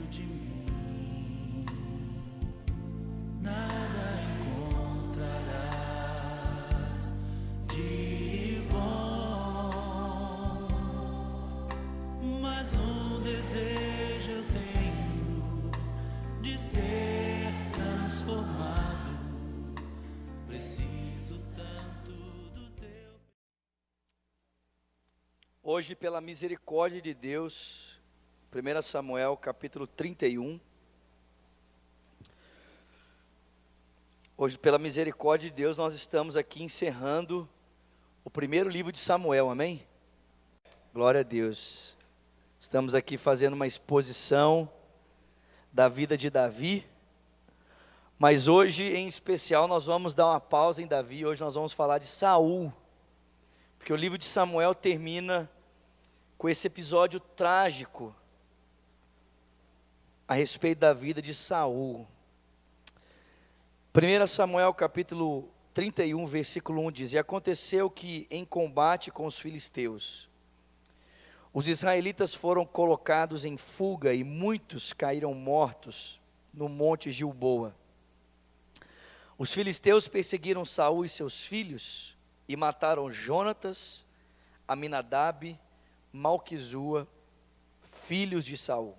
de mim, nada encontrarás de bom, mas um desejo eu tenho de ser transformado. Preciso tanto do teu. Hoje, pela misericórdia de Deus, 1 Samuel capítulo 31. Hoje, pela misericórdia de Deus, nós estamos aqui encerrando o primeiro livro de Samuel, amém? Glória a Deus. Estamos aqui fazendo uma exposição da vida de Davi, mas hoje, em especial, nós vamos dar uma pausa em Davi. Hoje nós vamos falar de Saul, porque o livro de Samuel termina com esse episódio trágico a respeito da vida de Saul. 1 Samuel capítulo 31, versículo 1 diz: E aconteceu que em combate com os filisteus, os israelitas foram colocados em fuga e muitos caíram mortos no monte Gilboa. Os filisteus perseguiram Saul e seus filhos e mataram Jonatas, Aminadab, Malquizua, filhos de Saul.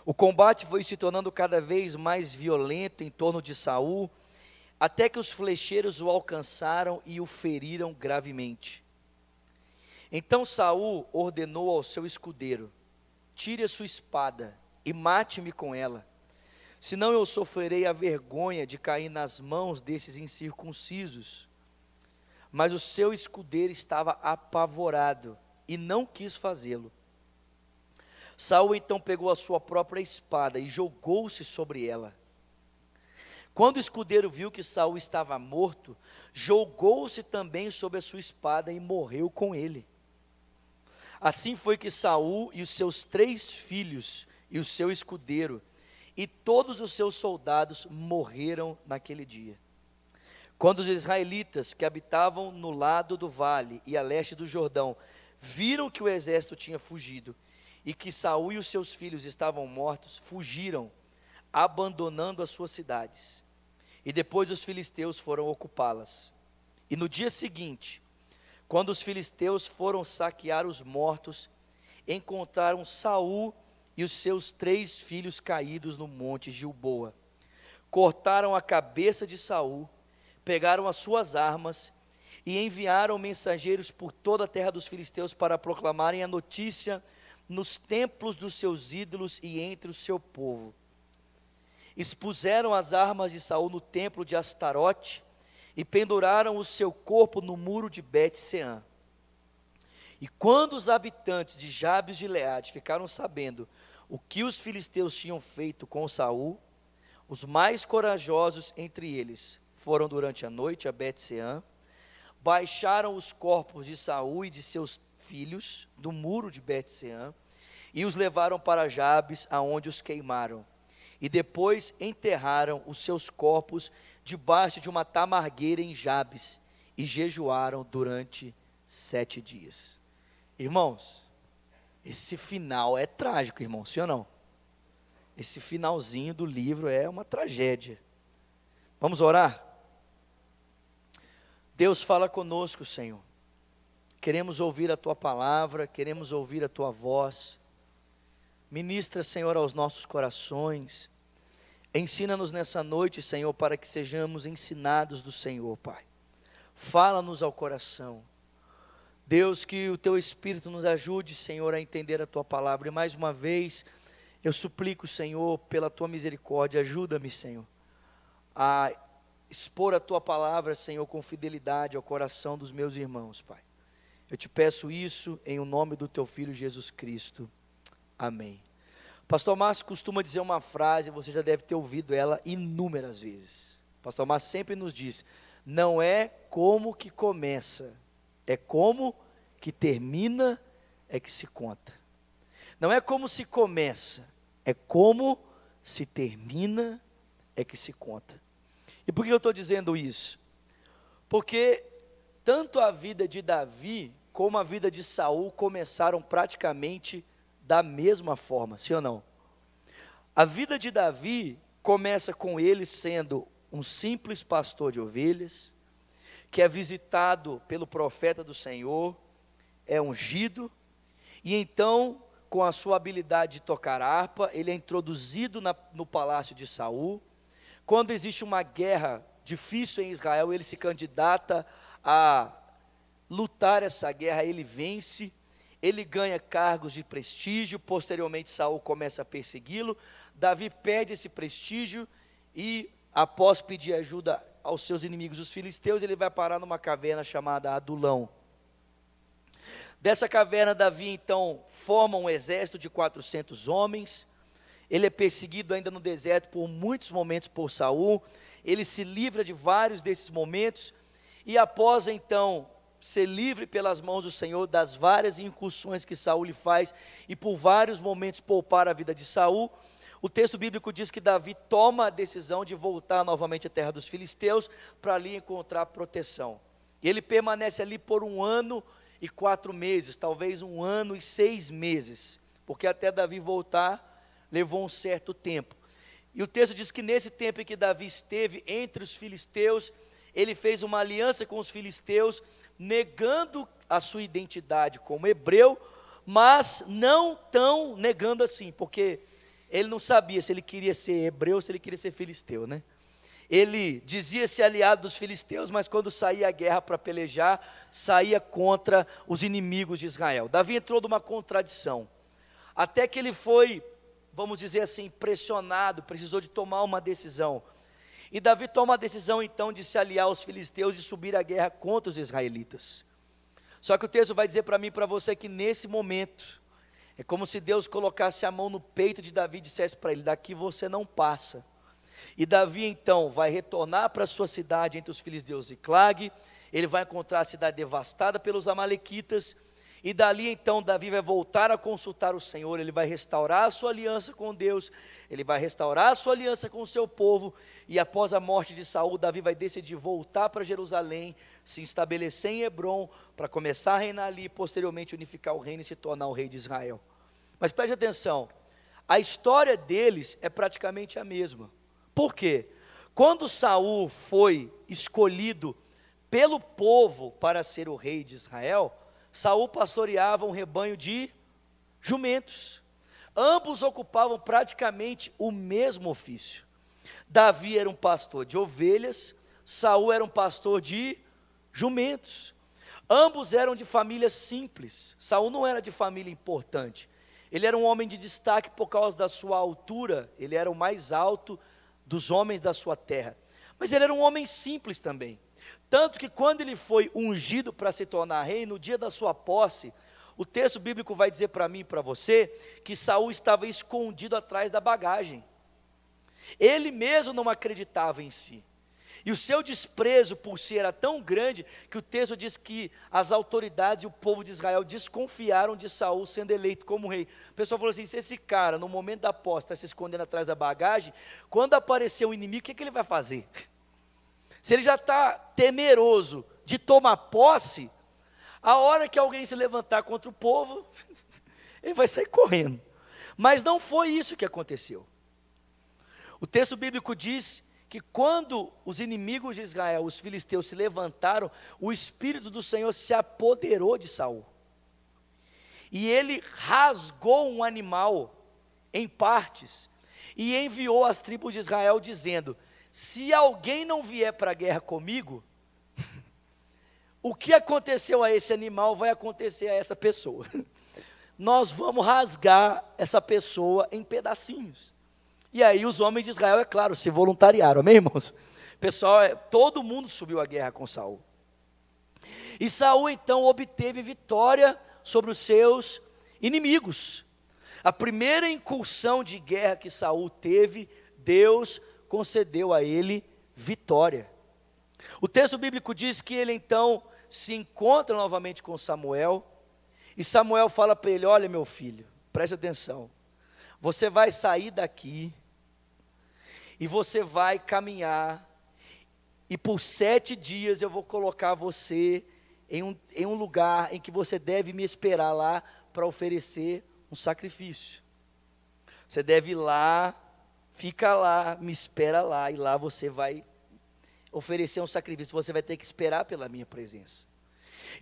O combate foi se tornando cada vez mais violento em torno de Saul, até que os flecheiros o alcançaram e o feriram gravemente. Então Saul ordenou ao seu escudeiro: Tire a sua espada e mate-me com ela, senão eu sofrerei a vergonha de cair nas mãos desses incircuncisos. Mas o seu escudeiro estava apavorado e não quis fazê-lo. Saul então pegou a sua própria espada e jogou-se sobre ela. Quando o escudeiro viu que Saul estava morto, jogou-se também sobre a sua espada e morreu com ele. Assim foi que Saul e os seus 3 filhos e o seu escudeiro e todos os seus soldados morreram naquele dia. Quando os israelitas que habitavam no lado do vale e a leste do Jordão viram que o exército tinha fugido e que Saul e os seus filhos estavam mortos, fugiram, abandonando as suas cidades. E depois os filisteus foram ocupá-las. E no dia seguinte, quando os filisteus foram saquear os mortos, encontraram Saul e os seus 3 filhos caídos no monte Gilboa. Cortaram a cabeça de Saul, pegaram as suas armas e enviaram mensageiros por toda a terra dos filisteus para proclamarem a notícia nos templos dos seus ídolos e entre o seu povo. Expuseram as armas de Saul no templo de Astarote e penduraram o seu corpo no muro de Bet-Seã. E quando os habitantes de Jabes de Gileade ficaram sabendo o que os filisteus tinham feito com Saul, os mais corajosos entre eles foram durante a noite a Bet-Seã, baixaram os corpos de Saul e de seus filhos do muro de Bet-Seã e os levaram para Jabes, aonde os queimaram. E depois enterraram os seus corpos debaixo de uma tamargueira em Jabes e jejuaram durante 7 dias. Irmãos, esse final é trágico, irmão, sim ou não? Esse finalzinho do livro é uma tragédia. Vamos orar? Deus, fala conosco, Senhor. Queremos ouvir a Tua palavra, queremos ouvir a Tua voz. Ministra, Senhor, aos nossos corações. Ensina-nos nessa noite, Senhor, para que sejamos ensinados do Senhor, Pai. Fala-nos ao coração. Deus, que o Teu Espírito nos ajude, Senhor, a entender a Tua palavra. E mais uma vez, eu suplico, Senhor, pela Tua misericórdia, ajuda-me, Senhor, a expor a Tua palavra, Senhor, com fidelidade ao coração dos meus irmãos, Pai. Eu te peço isso em o nome do Teu Filho Jesus Cristo. Amém. Pastor Márcio costuma dizer uma frase, você já deve ter ouvido ela inúmeras vezes. Pastor Márcio sempre nos diz: não é como que começa, é como que termina, é que se conta. Não é como se começa, é como se termina, é que se conta. E por que eu estou dizendo isso? Porque tanto a vida de Davi como a vida de Saul começaram praticamente da mesma forma, sim ou não? A vida de Davi começa com ele sendo um simples pastor de ovelhas, que é visitado pelo profeta do Senhor, é ungido, e então, com a sua habilidade de tocar harpa, ele é introduzido no palácio de Saul. Quando existe uma guerra difícil em Israel, ele se candidata a lutar essa guerra, ele vence, ele ganha cargos de prestígio, posteriormente Saul começa a persegui-lo, Davi perde esse prestígio e, após pedir ajuda aos seus inimigos, os filisteus, ele vai parar numa caverna chamada Adulão. Dessa caverna, Davi então forma um exército de 400 homens, ele é perseguido ainda no deserto por muitos momentos por Saul, ele se livra de vários desses momentos, e após então ser livre pelas mãos do Senhor das várias incursões que Saul lhe faz, e por vários momentos poupar a vida de Saul, o texto bíblico diz que Davi toma a decisão de voltar novamente à terra dos filisteus, para ali encontrar proteção. E ele permanece ali por 1 ano e 4 meses, talvez 1 ano e 6 meses, porque até Davi voltar, levou um certo tempo. E o texto diz que nesse tempo em que Davi esteve entre os filisteus, ele fez uma aliança com os filisteus, negando a sua identidade como hebreu, mas não tão negando assim, porque ele não sabia se ele queria ser hebreu ou se ele queria ser filisteu, né? Ele dizia ser aliado dos filisteus, mas quando saía a guerra para pelejar, saía contra os inimigos de Israel. Davi entrou numa contradição, até que ele foi, vamos dizer assim, pressionado, precisou de tomar uma decisão. E Davi toma a decisão então de se aliar aos filisteus e subir a guerra contra os israelitas. Só que o texto vai dizer para mim e para você que nesse momento, é como se Deus colocasse a mão no peito de Davi e dissesse para ele: daqui você não passa. E Davi então vai retornar para a sua cidade entre os filisteus de Ziclag, ele vai encontrar a cidade devastada pelos amalequitas, e dali então Davi vai voltar a consultar o Senhor, ele vai restaurar a sua aliança com Deus, ele vai restaurar a sua aliança com o seu povo, e após a morte de Saul, Davi vai decidir voltar para Jerusalém, se estabelecer em Hebrom, para começar a reinar ali, e posteriormente unificar o reino e se tornar o rei de Israel. Mas preste atenção, a história deles é praticamente a mesma. Por quê? Quando Saul foi escolhido pelo povo para ser o rei de Israel, Saul pastoreava um rebanho de jumentos. Ambos ocupavam praticamente o mesmo ofício. Davi era um pastor de ovelhas, Saul era um pastor de jumentos. Ambos eram de família simples. Saul não era de família importante. Ele era um homem de destaque por causa da sua altura, ele era o mais alto dos homens da sua terra. Mas ele era um homem simples também. Tanto que quando ele foi ungido para se tornar rei, no dia da sua posse, o texto bíblico vai dizer para mim e para você, que Saul estava escondido atrás da bagagem. Ele mesmo não acreditava em si. E o seu desprezo por si era tão grande, que o texto diz que as autoridades e o povo de Israel desconfiaram de Saul sendo eleito como rei. O pessoal falou assim: se esse cara no momento da posse está se escondendo atrás da bagagem, quando aparecer um inimigo, o que ele vai fazer? Se ele já está temeroso de tomar posse, a hora que alguém se levantar contra o povo, ele vai sair correndo. Mas não foi isso que aconteceu. O texto bíblico diz que quando os inimigos de Israel, os filisteus, se levantaram, o Espírito do Senhor se apoderou de Saul. E ele rasgou um animal em partes e enviou às tribos de Israel dizendo: se alguém não vier para a guerra comigo, o que aconteceu a esse animal vai acontecer a essa pessoa. Nós vamos rasgar essa pessoa em pedacinhos. E aí os homens de Israel, é claro, se voluntariaram, amém, irmãos? Pessoal, todo mundo subiu à guerra com Saul. E Saul então obteve vitória sobre os seus inimigos. A primeira incursão de guerra que Saul teve, Deus concedeu a ele vitória. O texto bíblico diz que ele então se encontra novamente com Samuel, e Samuel fala para ele: olha, meu filho, preste atenção, você vai sair daqui, e você vai caminhar, e por 7 dias eu vou colocar você em um lugar em que você deve me esperar lá para oferecer um sacrifício. Você deve ir lá fica lá, me espera lá, e lá você vai oferecer um sacrifício, você vai ter que esperar pela minha presença.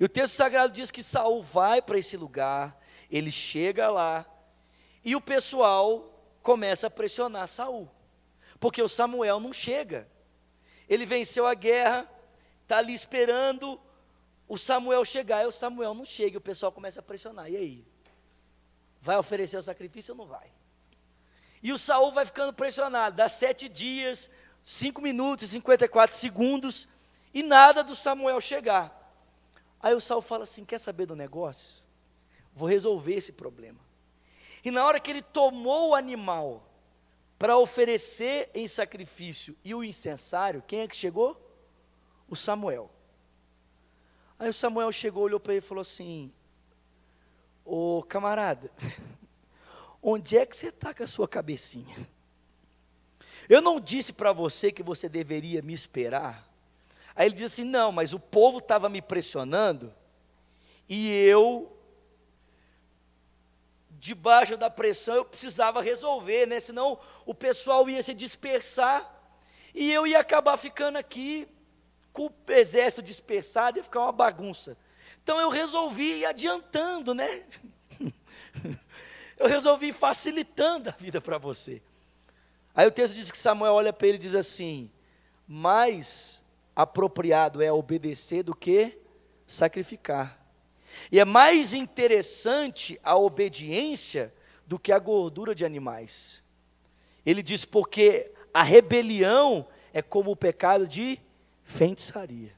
E o texto sagrado diz que Saul vai para esse lugar, ele chega lá, e o pessoal começa a pressionar Saul, porque o Samuel não chega. Ele venceu a guerra, está ali esperando o Samuel chegar, e o Samuel não chega, e o pessoal começa a pressionar. E aí? Vai oferecer o sacrifício ou não vai? E o Saul vai ficando pressionado, dá 7 dias, 5 minutos e 54 segundos, e nada do Samuel chegar. Aí o Saul fala assim, quer saber do negócio? Vou resolver esse problema. E na hora que ele tomou o animal para oferecer em sacrifício e o incensário, quem é que chegou? O Samuel. Aí o Samuel chegou, olhou para ele e falou assim, ô camarada, onde é que você está com a sua cabecinha? Eu não disse para você que você deveria me esperar? Aí ele disse assim, não, mas o povo estava me pressionando, e eu, debaixo da pressão, eu precisava resolver, né? Senão o pessoal ia se dispersar, e eu ia acabar ficando aqui, com o exército dispersado, ia ficar uma bagunça. Então eu resolvi ir adiantando, né? Eu resolvi ir facilitando a vida para você. Aí o texto diz que Samuel olha para ele e diz assim, mais apropriado é obedecer do que sacrificar. E é mais interessante a obediência do que a gordura de animais. Ele diz, porque a rebelião é como o pecado de feitiçaria.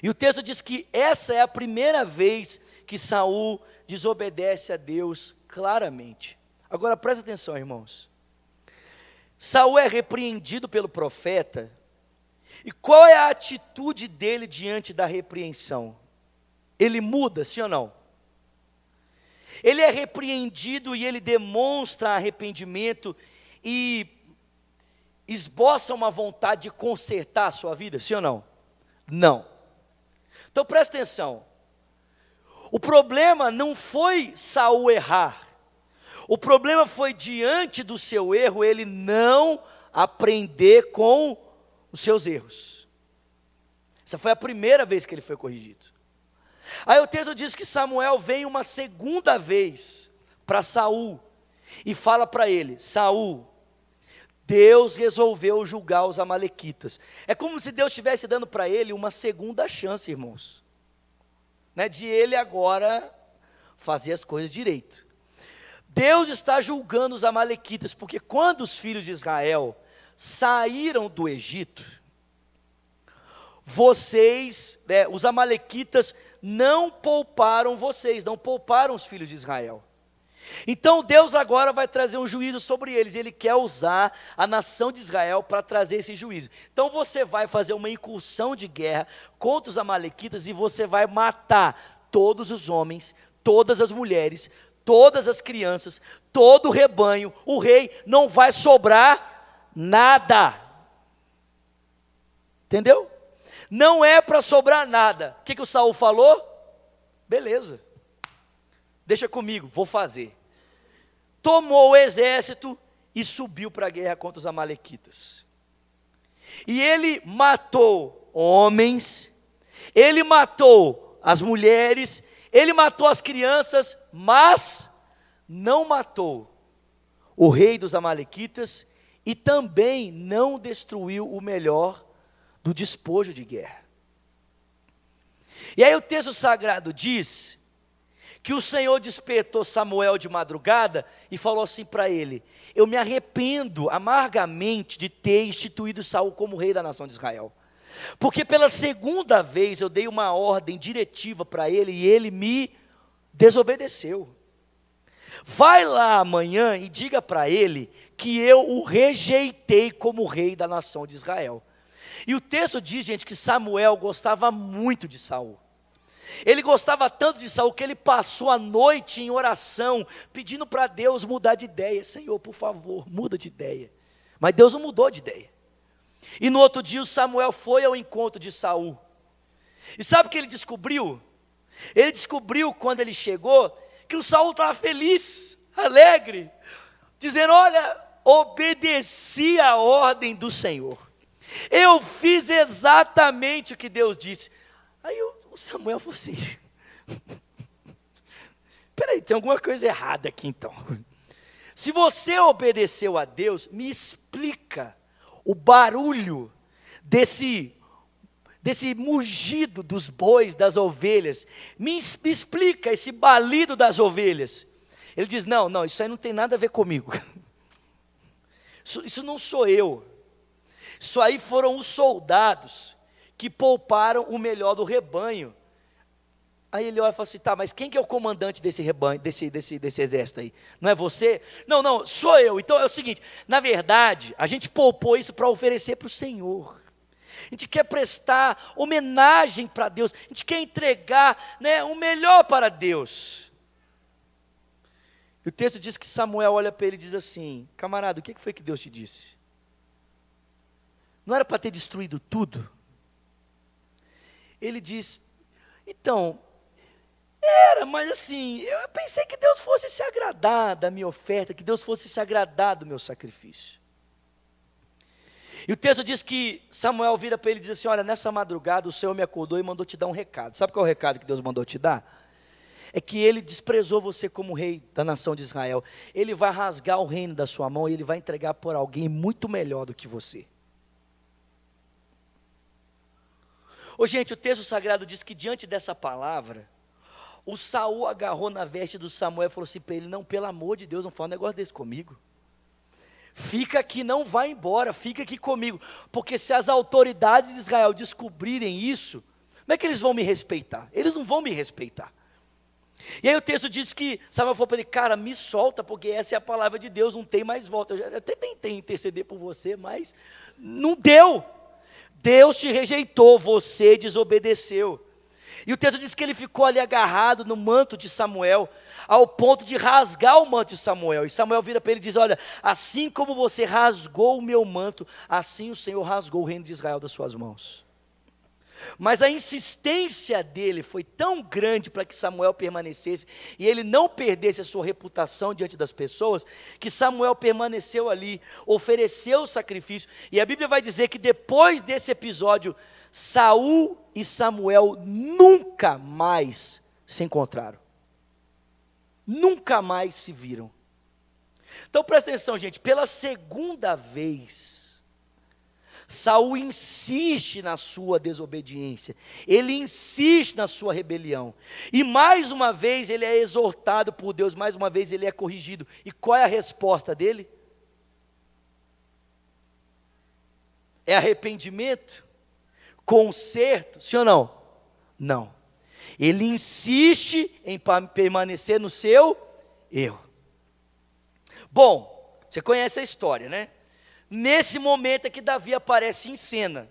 E o texto diz que essa é a primeira vez que Saul desobedece a Deus claramente. Agora presta atenção, irmãos. Saul é repreendido pelo profeta, e qual é a atitude dele diante da repreensão? Ele muda, sim ou não? Ele é repreendido e ele demonstra arrependimento e esboça uma vontade de consertar a sua vida, sim ou não? Não. Então presta atenção. O problema não foi Saul errar. O problema foi, diante do seu erro, ele não aprender com os seus erros. Essa foi a primeira vez que ele foi corrigido. Aí o texto diz que Samuel vem uma segunda vez para Saul e fala para ele, Saul, Deus resolveu julgar os amalequitas. É como se Deus estivesse dando para ele uma segunda chance, irmãos, né, de ele agora fazer as coisas direito. Deus está julgando os amalequitas, porque quando os filhos de Israel saíram do Egito, vocês, os amalequitas, não pouparam vocês, não pouparam os filhos de Israel. Então Deus agora vai trazer um juízo sobre eles, ele quer usar a nação de Israel para trazer esse juízo. Então você vai fazer uma incursão de guerra contra os amalequitas e você vai matar todos os homens, todas as mulheres, todas as crianças, todo o rebanho, o rei, não vai sobrar nada. Entendeu? Não é para sobrar nada. O que o Saul falou? Beleza, deixa comigo, vou fazer. Tomou o exército e subiu para a guerra contra os amalequitas. E ele matou homens, ele matou as mulheres, ele matou as crianças, mas não matou o rei dos amalequitas e também não destruiu o melhor do despojo de guerra. E aí o texto sagrado diz que o Senhor despertou Samuel de madrugada e falou assim para ele, eu me arrependo amargamente de ter instituído Saul como rei da nação de Israel, porque pela segunda vez eu dei uma ordem diretiva para ele e ele me desobedeceu. Vai lá amanhã e diga para ele que eu o rejeitei como rei da nação de Israel. E o texto diz, gente, que Samuel gostava muito de Saul. Ele gostava tanto de Saul que ele passou a noite em oração, pedindo para Deus mudar de ideia. Senhor, por favor, muda de ideia. Mas Deus não mudou de ideia. E no outro dia o Samuel foi ao encontro de Saul. E sabe o que ele descobriu? Ele descobriu quando ele chegou, que o Saul estava feliz, alegre, dizendo, olha, obedeci a ordem do Senhor. Eu fiz exatamente o que Deus disse. Aí o Samuel falou assim, peraí, tem alguma coisa errada aqui então. Se você obedeceu a Deus, me explica o barulho desse mugido dos bois, das ovelhas. Me explica esse balido das ovelhas. Ele diz, não, isso aí não tem nada a ver comigo. Isso não sou eu. Isso aí foram os soldados que pouparam o melhor do rebanho. Aí ele olha e fala assim, tá, mas quem que é o comandante desse rebanho, desse exército aí? Não é você? Não, sou eu. Então é o seguinte, na verdade, a gente poupou isso para oferecer para o Senhor. A gente quer prestar homenagem para Deus, a gente quer entregar, né, o melhor para Deus. E o texto diz que Samuel olha para ele e diz assim, camarada, o que foi que Deus te disse? Não era para ter destruído tudo? Ele diz, então, era, mas assim, eu pensei que Deus fosse se agradar da minha oferta, que Deus fosse se agradar do meu sacrifício. E o texto diz que Samuel vira para ele e diz assim, olha, nessa madrugada o Senhor me acordou e mandou te dar um recado. Sabe qual é o recado que Deus mandou te dar? É que Ele desprezou você como rei da nação de Israel. Ele vai rasgar o reino da sua mão e Ele vai entregar por alguém muito melhor do que você. Ô gente, o texto sagrado diz que diante dessa palavra, o Saul agarrou na veste do Samuel e falou assim para ele, não, pelo amor de Deus, não fala um negócio desse comigo. Fica aqui, não vai embora, fica aqui comigo, porque se as autoridades de Israel descobrirem isso, como é que eles vão me respeitar? Eles não vão me respeitar. E aí o texto diz que Samuel falou para ele, cara, me solta, porque essa é a palavra de Deus, não tem mais volta. Eu já até tentei interceder por você, mas não deu. Deus te rejeitou, você desobedeceu. E o texto diz que ele ficou ali agarrado no manto de Samuel, ao ponto de rasgar o manto de Samuel. E Samuel vira para ele e diz, olha, assim como você rasgou o meu manto, assim o Senhor rasgou o reino de Israel das suas mãos. Mas a insistência dele foi tão grande para que Samuel permanecesse, e ele não perdesse a sua reputação diante das pessoas, que Samuel permaneceu ali, ofereceu o sacrifício, e a Bíblia vai dizer que depois desse episódio, Saul e Samuel nunca mais se encontraram. Nunca mais se viram. Então presta atenção, gente, pela segunda vez, Saul insiste na sua desobediência, ele insiste na sua rebelião, e mais uma vez ele é exortado por Deus, mais uma vez ele é corrigido, e qual é a resposta dele? É arrependimento? Conserto? Sim ou não? Não. Ele insiste em permanecer no seu erro. Bom, você conhece a história, né? Nesse momento é que Davi aparece em cena.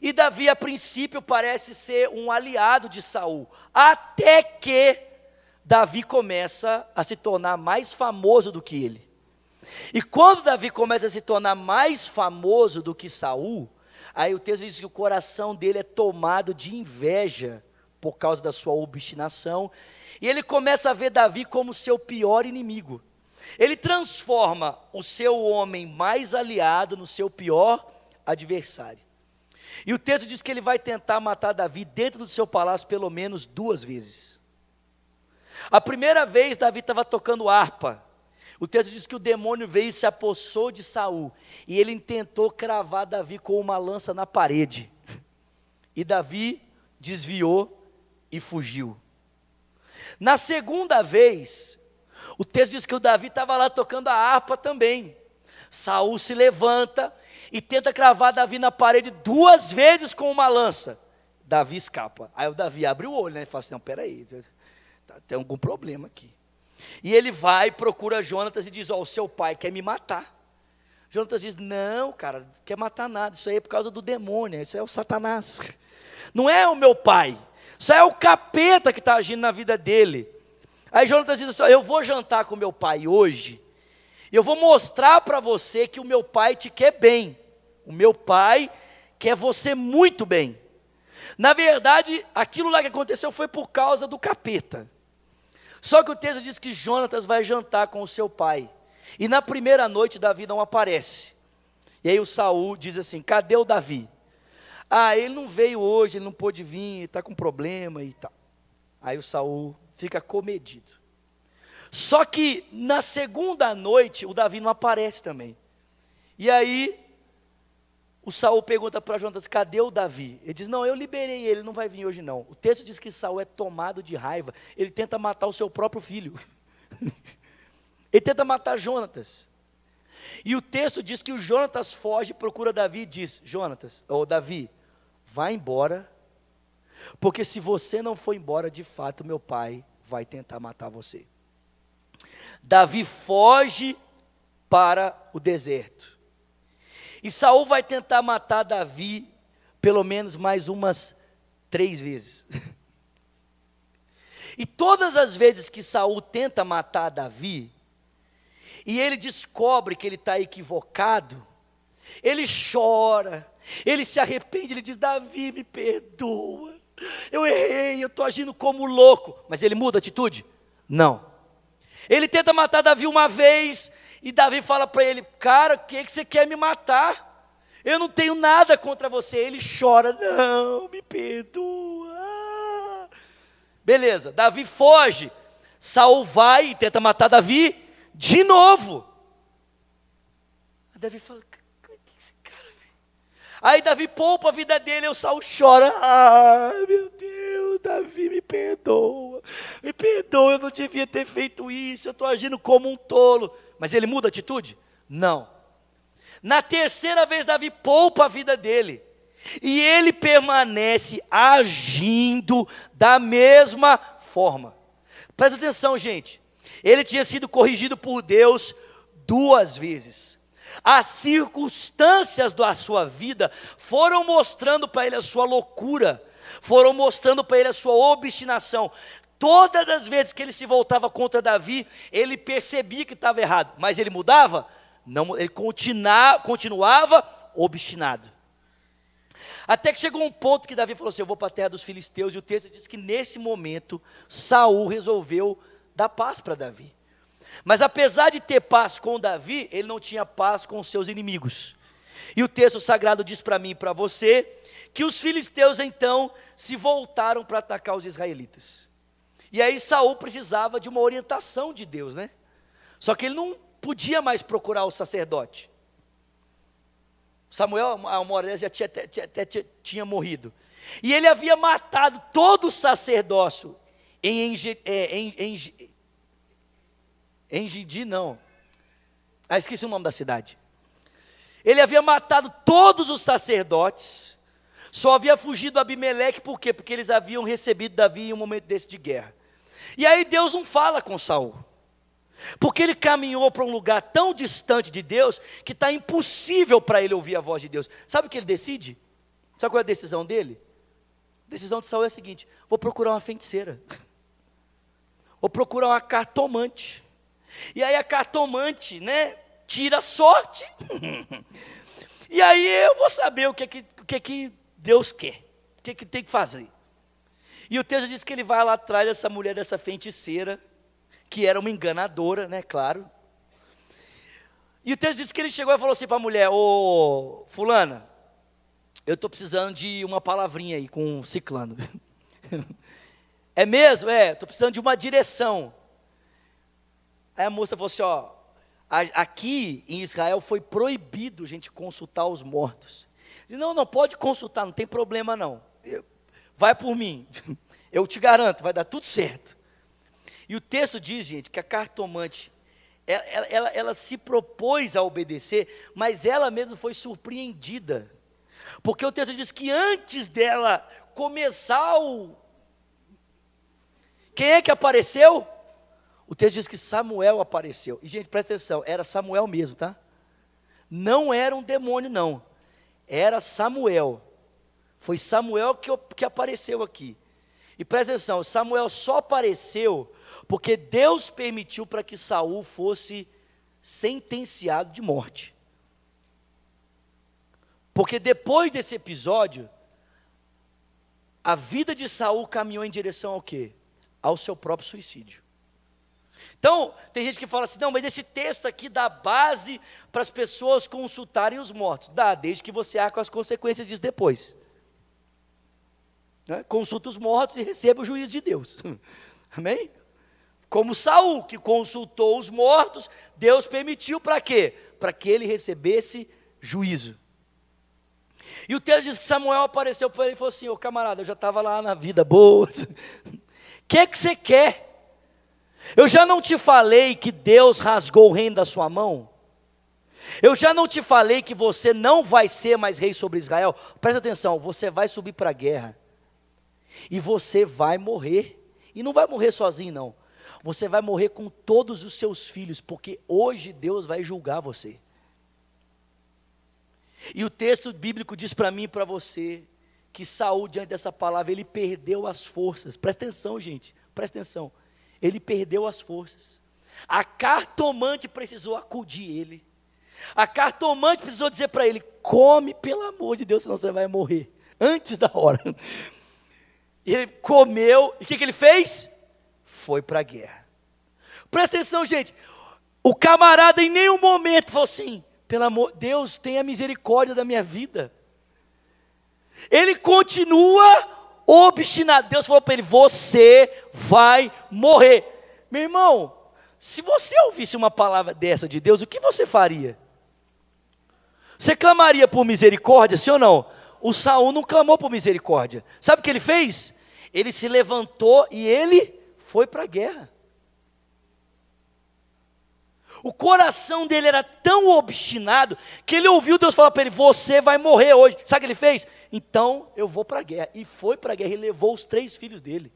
E Davi, a princípio, parece ser um aliado de Saul, até que Davi começa a se tornar mais famoso do que ele. E quando Davi começa a se tornar mais famoso do que Saul, aí o texto diz que o coração dele é tomado de inveja por causa da sua obstinação, e ele começa a ver Davi como seu pior inimigo. Ele transforma o seu homem mais aliado no seu pior adversário. E o texto diz que ele vai tentar matar Davi dentro do seu palácio pelo menos 2 vezes. A primeira vez Davi estava tocando harpa. O texto diz que o demônio veio e se apossou de Saul, e ele tentou cravar Davi com uma lança na parede. E Davi desviou e fugiu. Na segunda vez, o texto diz que o Davi estava lá tocando a harpa também. Saul se levanta e tenta cravar Davi na parede 2 vezes com uma lança. Davi escapa. Aí o Davi abre o olho, né, e fala assim, não, peraí, tem algum problema aqui. E ele vai, procura Jonatas e diz, o seu pai quer me matar. Jonatas diz, não, cara, não quer matar nada, isso aí é por causa do demônio, isso é o Satanás. Não é o meu pai, isso é o capeta que está agindo na vida dele. Aí Jonatas diz assim, eu vou jantar com meu pai hoje, eu vou mostrar para você que o meu pai te quer bem, o meu pai quer você muito bem. Na verdade, aquilo lá que aconteceu foi por causa do capeta. Só que o texto diz que Jonatas vai jantar com o seu pai, E na primeira noite Davi não aparece. E aí o Saul diz assim: cadê o Davi? Ah, ele não veio hoje, ele não pôde vir, está com problema e tal. Aí o Saul fica comedido. Só que na segunda noite o Davi não aparece também. E aí o Saul pergunta para Jonatas: cadê o Davi? Ele diz: não, eu liberei ele, não vai vir hoje não. O texto diz que Saul é tomado de raiva, ele tenta matar o seu próprio filho. Ele tenta matar Jonatas. E o texto diz que o Jonatas foge, procura Davi e diz: Jonatas, ou Davi, vá embora, porque se você não for embora, de fato meu pai vai tentar matar você. Davi foge para o deserto. E Saul vai tentar matar Davi pelo menos mais umas 3 vezes. E todas as vezes que Saul tenta matar Davi, e ele descobre que ele está equivocado, ele chora, ele se arrepende, ele diz: Davi, me perdoa, eu errei, eu estou agindo como louco. Mas ele muda a atitude? Não. Ele tenta matar Davi uma vez, e Davi fala para ele: cara, o que você quer me matar? Eu não tenho nada contra você. Ele chora: não, me perdoa. Beleza, Davi foge. Saul vai e tenta matar Davi de novo. Davi fala: que esse cara, velho? Aí Davi poupa a vida dele, e o Saul chora: ah, meu Deus, Davi, me perdoa, eu não devia ter feito isso, eu estou agindo como um tolo. Mas ele muda a atitude? Não. Na terceira vez Davi poupa a vida dele, e ele permanece agindo da mesma forma. Presta atenção, gente. Ele tinha sido corrigido por Deus 2 vezes. As circunstâncias da sua vida foram mostrando para ele a sua loucura, foram mostrando para ele a sua obstinação. Todas as vezes que ele se voltava contra Davi, ele percebia que estava errado, mas ele mudava? Não, ele continuava obstinado. Até que chegou um ponto que Davi falou assim: eu vou para a terra dos filisteus, e o texto diz que nesse momento, Saul resolveu dar paz para Davi. Mas apesar de ter paz com Davi, ele não tinha paz com os seus inimigos. E o texto sagrado diz para mim e para você, que os filisteus então se voltaram para atacar os israelitas. E aí Saul precisava de uma orientação de Deus, né? Só que ele não podia mais procurar o sacerdote. Samuel, uma hora já tinha morrido. E ele havia matado todo o sacerdócio Engedi não. Esqueci o nome da cidade. Ele havia matado todos os sacerdotes, só havia fugido Abimeleque, por quê? Porque eles haviam recebido Davi em um momento desse de guerra. E aí Deus não fala com Saul, porque ele caminhou para um lugar tão distante de Deus, que está impossível para ele ouvir a voz de Deus. Sabe o que ele decide? Sabe qual é a decisão dele? A decisão de Saul é a seguinte: vou procurar uma feiticeira, vou procurar uma cartomante. E aí a cartomante, né, tira a sorte. E aí eu vou saber o que Deus quer, o que tem que fazer. E o texto diz que ele vai lá atrás dessa mulher, dessa feiticeira, que era uma enganadora, né, claro. E o texto diz que ele chegou e falou assim para a mulher: ô fulana, eu estou precisando de uma palavrinha aí com um ciclano. É mesmo? Estou precisando de uma direção. Aí a moça falou assim: ó, aqui em Israel foi proibido a gente consultar os mortos. Disse: não pode consultar, não tem problema não. Vai por mim, eu te garanto, vai dar tudo certo. E o texto diz, gente, que a cartomante, ela se propôs a obedecer, mas ela mesma foi surpreendida. Porque o texto diz que antes dela começar Quem é que apareceu? O texto diz que Samuel apareceu. E, gente, presta atenção, era Samuel mesmo, tá? Não era um demônio, não. Era Samuel. Foi Samuel que apareceu aqui. E presta atenção, Samuel só apareceu porque Deus permitiu para que Saul fosse sentenciado de morte. Porque depois desse episódio, a vida de Saul caminhou em direção ao quê? Ao seu próprio suicídio. Então, tem gente que fala assim, não, mas esse texto aqui dá base para as pessoas consultarem os mortos. Dá, desde que você arque com as consequências disso depois. Né? Consulta os mortos e receba o juízo de Deus. Amém? Como Saul, que consultou os mortos, Deus permitiu para quê? Para que ele recebesse juízo. E o texto diz que Samuel apareceu para ele e falou assim, ô camarada, eu já estava lá na vida boa, o que você quer? Eu já não te falei que Deus rasgou o reino da sua mão? Eu já não te falei que você não vai ser mais rei sobre Israel? Presta atenção, você vai subir para a guerra, e você vai morrer, e não vai morrer sozinho não, você vai morrer com todos os seus filhos, porque hoje Deus vai julgar você. E o texto bíblico diz para mim e para você, que Saul, diante dessa palavra, ele perdeu as forças. Presta atenção, gente, presta atenção. Ele perdeu as forças. A cartomante precisou acudir ele. A cartomante precisou dizer para ele, come pelo amor de Deus, senão você vai morrer, antes da hora. E ele comeu, e o que ele fez? Foi para a guerra. Presta atenção, gente, o camarada em nenhum momento falou assim, pelo amor de Deus, tenha misericórdia da minha vida. Ele continua obstinado. Deus falou para ele, você vai morrer. Meu irmão, se você ouvisse uma palavra dessa de Deus, o que você faria? Você clamaria por misericórdia, sim ou não? O Saul não clamou por misericórdia. Sabe o que ele fez? Ele se levantou e ele foi para a guerra. O coração dele era tão obstinado, que ele ouviu Deus falar para ele, você vai morrer hoje. Sabe o que ele fez? Então eu vou para a guerra. E foi para a guerra e levou os 3 filhos dele.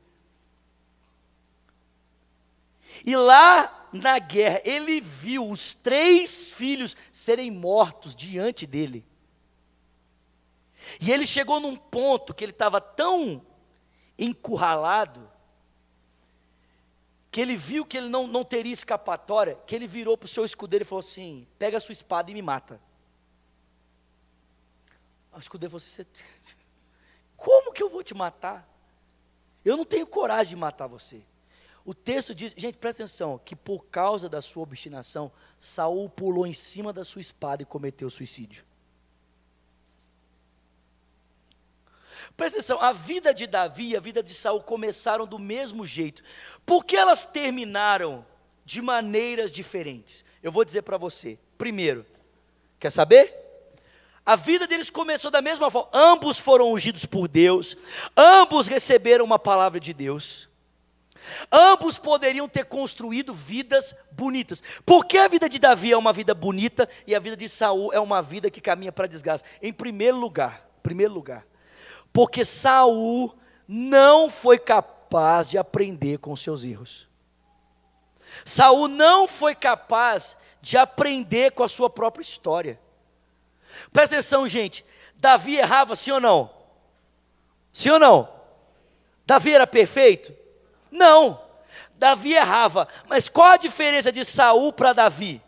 E lá na guerra, ele viu os 3 filhos serem mortos diante dele. E ele chegou num ponto que ele estava tão encurralado, que ele viu que ele não teria escapatória, que ele virou para o seu escudeiro e falou assim, pega a sua espada e me mata. O escudeiro falou assim, como que eu vou te matar? Eu não tenho coragem de matar você. O texto diz, gente, presta atenção, que por causa da sua obstinação, Saul pulou em cima da sua espada e cometeu suicídio. Presta atenção, a vida de Davi e a vida de Saul começaram do mesmo jeito. Por que elas terminaram de maneiras diferentes? Eu vou dizer para você. Primeiro, quer saber? A vida deles começou da mesma forma. Ambos foram ungidos por Deus. Ambos receberam uma palavra de Deus. Ambos poderiam ter construído vidas bonitas. Por que a vida de Davi é uma vida bonita e a vida de Saul é uma vida que caminha para a desgraça? Em primeiro lugar, porque Saul não foi capaz de aprender com seus erros. Saul não foi capaz de aprender com a sua própria história. Presta atenção, gente. Davi errava, sim ou não? Sim ou não? Davi era perfeito? Não. Davi errava. Mas qual a diferença de Saul para Davi?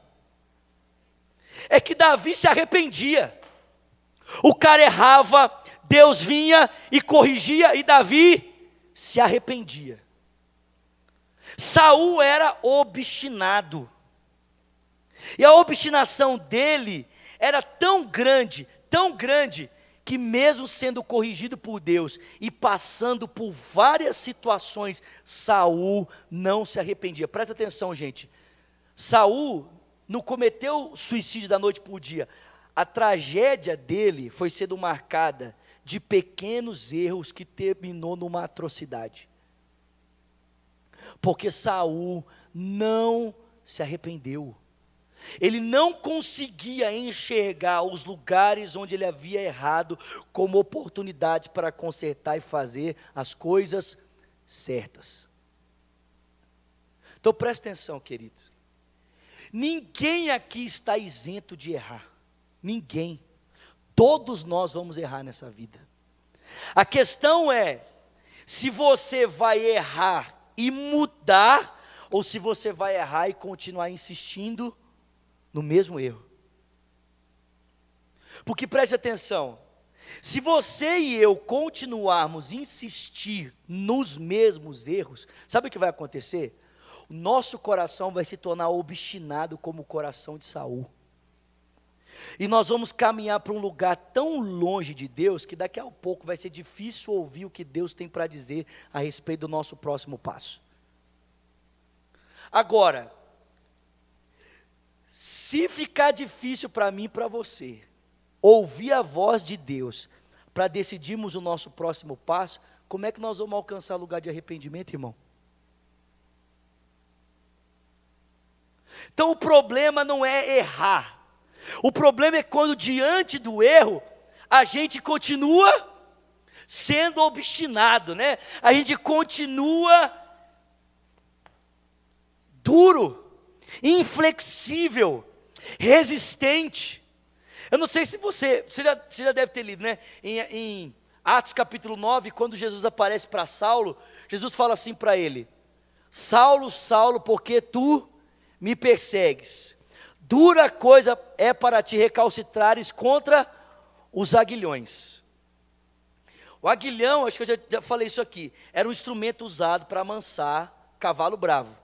É que Davi se arrependia. O cara errava, Deus vinha e corrigia, e Davi se arrependia. Saul era obstinado. E a obstinação dele era tão grande, que mesmo sendo corrigido por Deus e passando por várias situações, Saul não se arrependia. Presta atenção, gente. Saul não cometeu suicídio da noite para o dia. A tragédia dele foi sendo marcada de pequenos erros que terminou numa atrocidade. Porque Saul não se arrependeu. Ele não conseguia enxergar os lugares onde ele havia errado como oportunidades para consertar e fazer as coisas certas. Então presta atenção, queridos. Ninguém aqui está isento de errar. Ninguém. Todos nós vamos errar nessa vida. A questão é, se você vai errar e mudar, ou se você vai errar e continuar insistindo no mesmo erro. Porque preste atenção, se você e eu continuarmos a insistir nos mesmos erros, sabe o que vai acontecer? o nosso coração vai se tornar obstinado como o coração de Saul. E nós vamos caminhar para um lugar tão longe de Deus, que daqui a pouco vai ser difícil ouvir o que Deus tem para dizer a respeito do nosso próximo passo. Agora, se ficar difícil para mim e para você, ouvir a voz de Deus, para decidirmos o nosso próximo passo, como é que nós vamos alcançar lugar de arrependimento, irmão? Então o problema não é errar. O problema é quando diante do erro, a gente continua sendo obstinado, né? A gente continua duro, inflexível, resistente. Eu não sei se você já deve ter lido, né? Em Atos capítulo 9, quando Jesus aparece para Saulo, Jesus fala assim para ele: Saulo, Saulo, por que tu me persegues? Dura coisa é para te recalcitrares contra os aguilhões. O aguilhão, acho que eu já falei isso aqui, era um instrumento usado para amansar cavalo bravo.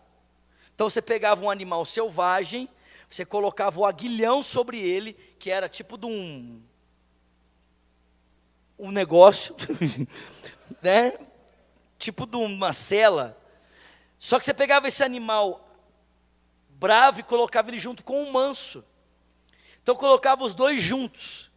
Então você pegava um animal selvagem, você colocava o aguilhão sobre ele, que era tipo de um negócio, né? Tipo de uma sela. Só que você pegava esse animal bravo e colocava ele junto com o manso. Então colocava os dois juntos.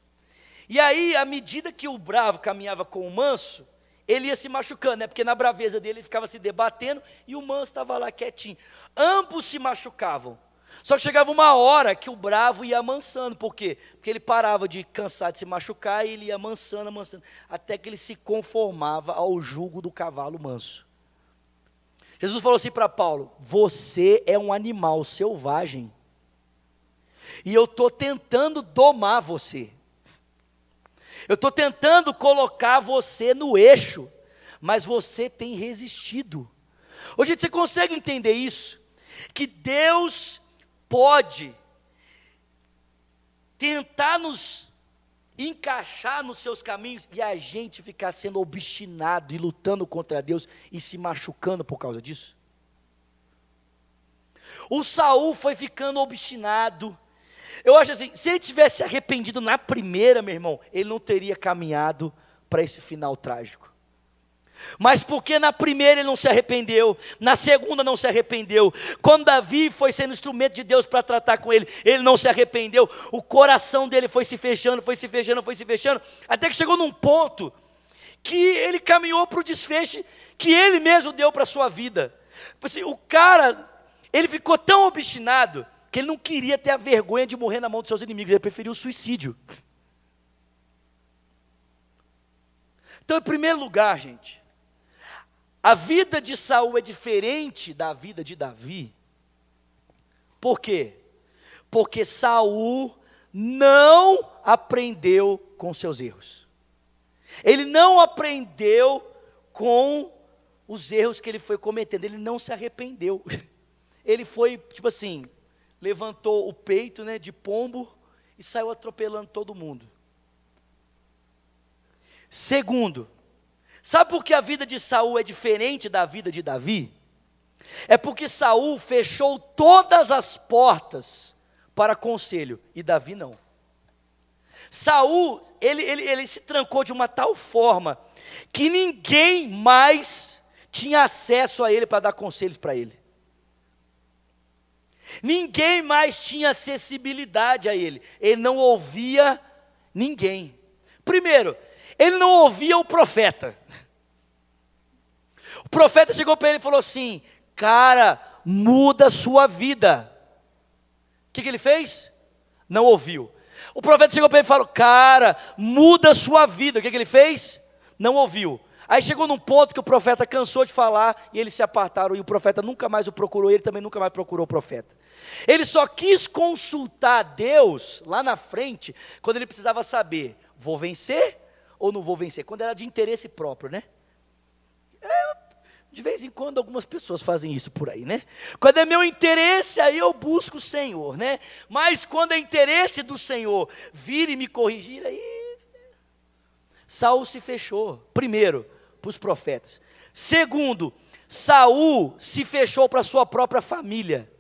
E aí, à medida que o bravo caminhava com o manso, ele ia se machucando, né? Porque na braveza dele ele ficava se debatendo e o manso estava lá quietinho. Ambos se machucavam. Só que chegava uma hora que o bravo ia amansando. Por quê? Porque ele parava de cansar de se machucar e ele ia amansando, até que ele se conformava ao jugo do cavalo manso. Jesus falou assim para Paulo: você é um animal selvagem, e eu estou tentando domar você, eu estou tentando colocar você no eixo, mas você tem resistido. Hoje você consegue entender isso? Que Deus pode tentar nos encaixar nos seus caminhos e a gente ficar sendo obstinado e lutando contra Deus e se machucando por causa disso. O Saul foi ficando obstinado. Eu acho assim, se ele tivesse arrependido na primeira, meu irmão, ele não teria caminhado para esse final trágico. Mas porque na primeira ele não se arrependeu, na segunda não se arrependeu, quando Davi foi sendo instrumento de Deus para tratar com ele, ele não se arrependeu, o coração dele foi se fechando, até que chegou num ponto que ele caminhou para o desfecho que ele mesmo deu para a sua vida. Assim, o cara, ele ficou tão obstinado que ele não queria ter a vergonha de morrer na mão dos seus inimigos, ele preferiu o suicídio. Então, em primeiro lugar, gente, a vida de Saul é diferente da vida de Davi. Por quê? Porque Saul não aprendeu com seus erros. Ele não aprendeu com os erros que ele foi cometendo. Ele não se arrependeu. Ele foi, tipo assim, levantou o peito, né, de pombo e saiu atropelando todo mundo. Segundo, sabe por que a vida de Saul é diferente da vida de Davi? É porque Saul fechou todas as portas para conselho e Davi não. Saul, ele se trancou de uma tal forma que ninguém mais tinha acesso a ele para dar conselhos para ele. Ninguém mais tinha acessibilidade a ele. Ele não ouvia ninguém. Primeiro, ele não ouvia o profeta. O profeta chegou para ele e falou assim: cara, muda a sua vida. O que ele fez? Não ouviu. O profeta chegou para ele e falou: cara, muda a sua vida. O que ele fez? Não ouviu. Aí chegou num ponto que o profeta cansou de falar e eles se apartaram e o profeta nunca mais o procurou, ele também nunca mais procurou o profeta. Ele só quis consultar a Deus lá na frente, quando ele precisava saber: vou vencer ou não vou vencer? Quando era de interesse próprio, né? De vez em quando algumas pessoas fazem isso por aí, né? Quando é meu interesse, aí eu busco o Senhor, né? Mas quando é interesse do Senhor vir e me corrigir, aí Saul se fechou, primeiro, para os profetas. Segundo, Saul se fechou para a sua própria família.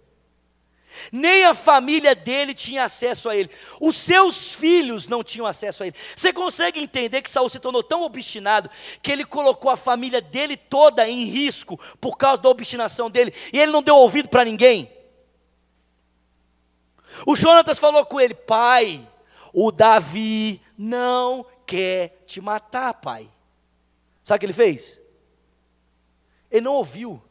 Nem a família dele tinha acesso a ele. Os seus filhos não tinham acesso a ele. Você consegue entender que Saul se tornou tão obstinado que ele colocou a família dele toda em risco por causa da obstinação dele, e ele não deu ouvido para ninguém? O Jonatas falou com ele: pai, o Davi não quer te matar, pai. Sabe o que ele fez? Ele não ouviu.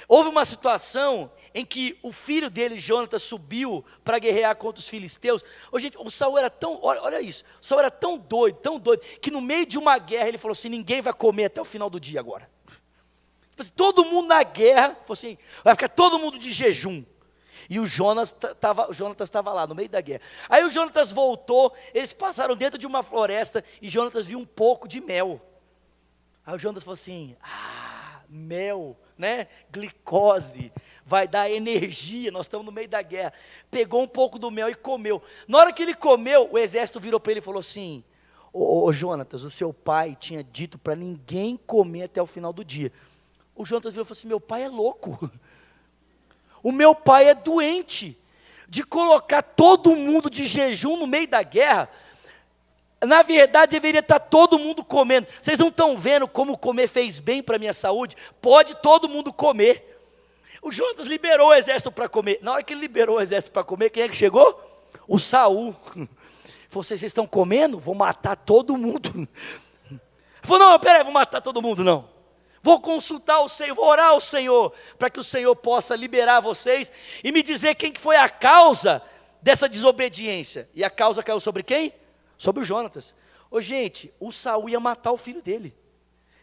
Houve uma situação em que o filho dele, Jonatas, subiu para guerrear contra os filisteus. Gente, o Saul era tão, olha isso, o Saul era tão doido, que no meio de uma guerra ele falou assim: ninguém vai comer até o final do dia agora. Todo mundo na guerra, falou assim, vai ficar todo mundo de jejum. E o Jonatas estava lá, no meio da guerra. Aí o Jonatas voltou, eles passaram dentro de uma floresta, e Jonatas viu um pouco de mel. Aí o Jonatas falou assim: mel, né, glicose, vai dar energia, nós estamos no meio da guerra. Pegou um pouco do mel e comeu. Na hora que ele comeu, o exército virou para ele e falou assim: ô Jonatas, o seu pai tinha dito para ninguém comer até o final do dia. O Jonatas virou e falou assim: meu pai é louco. O meu pai é doente de colocar todo mundo de jejum no meio da guerra. Na verdade, deveria estar todo mundo comendo. Vocês não estão vendo como comer fez bem para a minha saúde? Pode todo mundo comer. O Jonatas liberou o exército para comer. Na hora que ele liberou o exército para comer, quem é que chegou? O Saul. Falou: vocês estão comendo? Vou matar todo mundo. Ele falou: não, peraí, vou matar todo mundo, não. Vou consultar o Senhor, vou orar ao Senhor, para que o Senhor possa liberar vocês e me dizer quem que foi a causa dessa desobediência. E a causa caiu sobre quem? Sobre o Jonatas. Gente, o Saul ia matar o filho dele.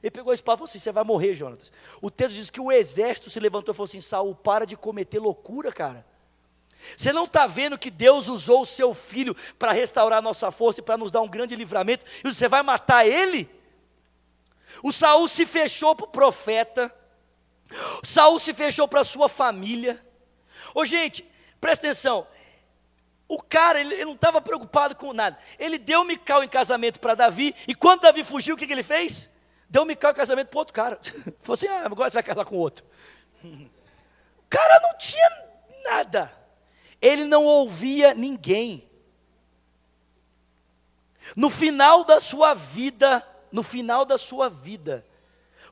Ele pegou a espada e falou assim: você vai morrer, Jonatas. O texto diz que o exército se levantou e falou assim: Saul, para de cometer loucura, cara. Você não está vendo que Deus usou o seu filho para restaurar a nossa força e para nos dar um grande livramento, e você vai matar ele? O Saul se fechou para o profeta, Saul se fechou para a sua família. Gente, presta atenção, o cara, ele não estava preocupado com nada. Ele deu Mical em casamento para Davi, e quando Davi fugiu, o que ele fez? Deu Mical em casamento para outro cara. Falou assim: agora você vai casar com outro. O cara não tinha nada, ele não ouvia ninguém. No final da sua vida,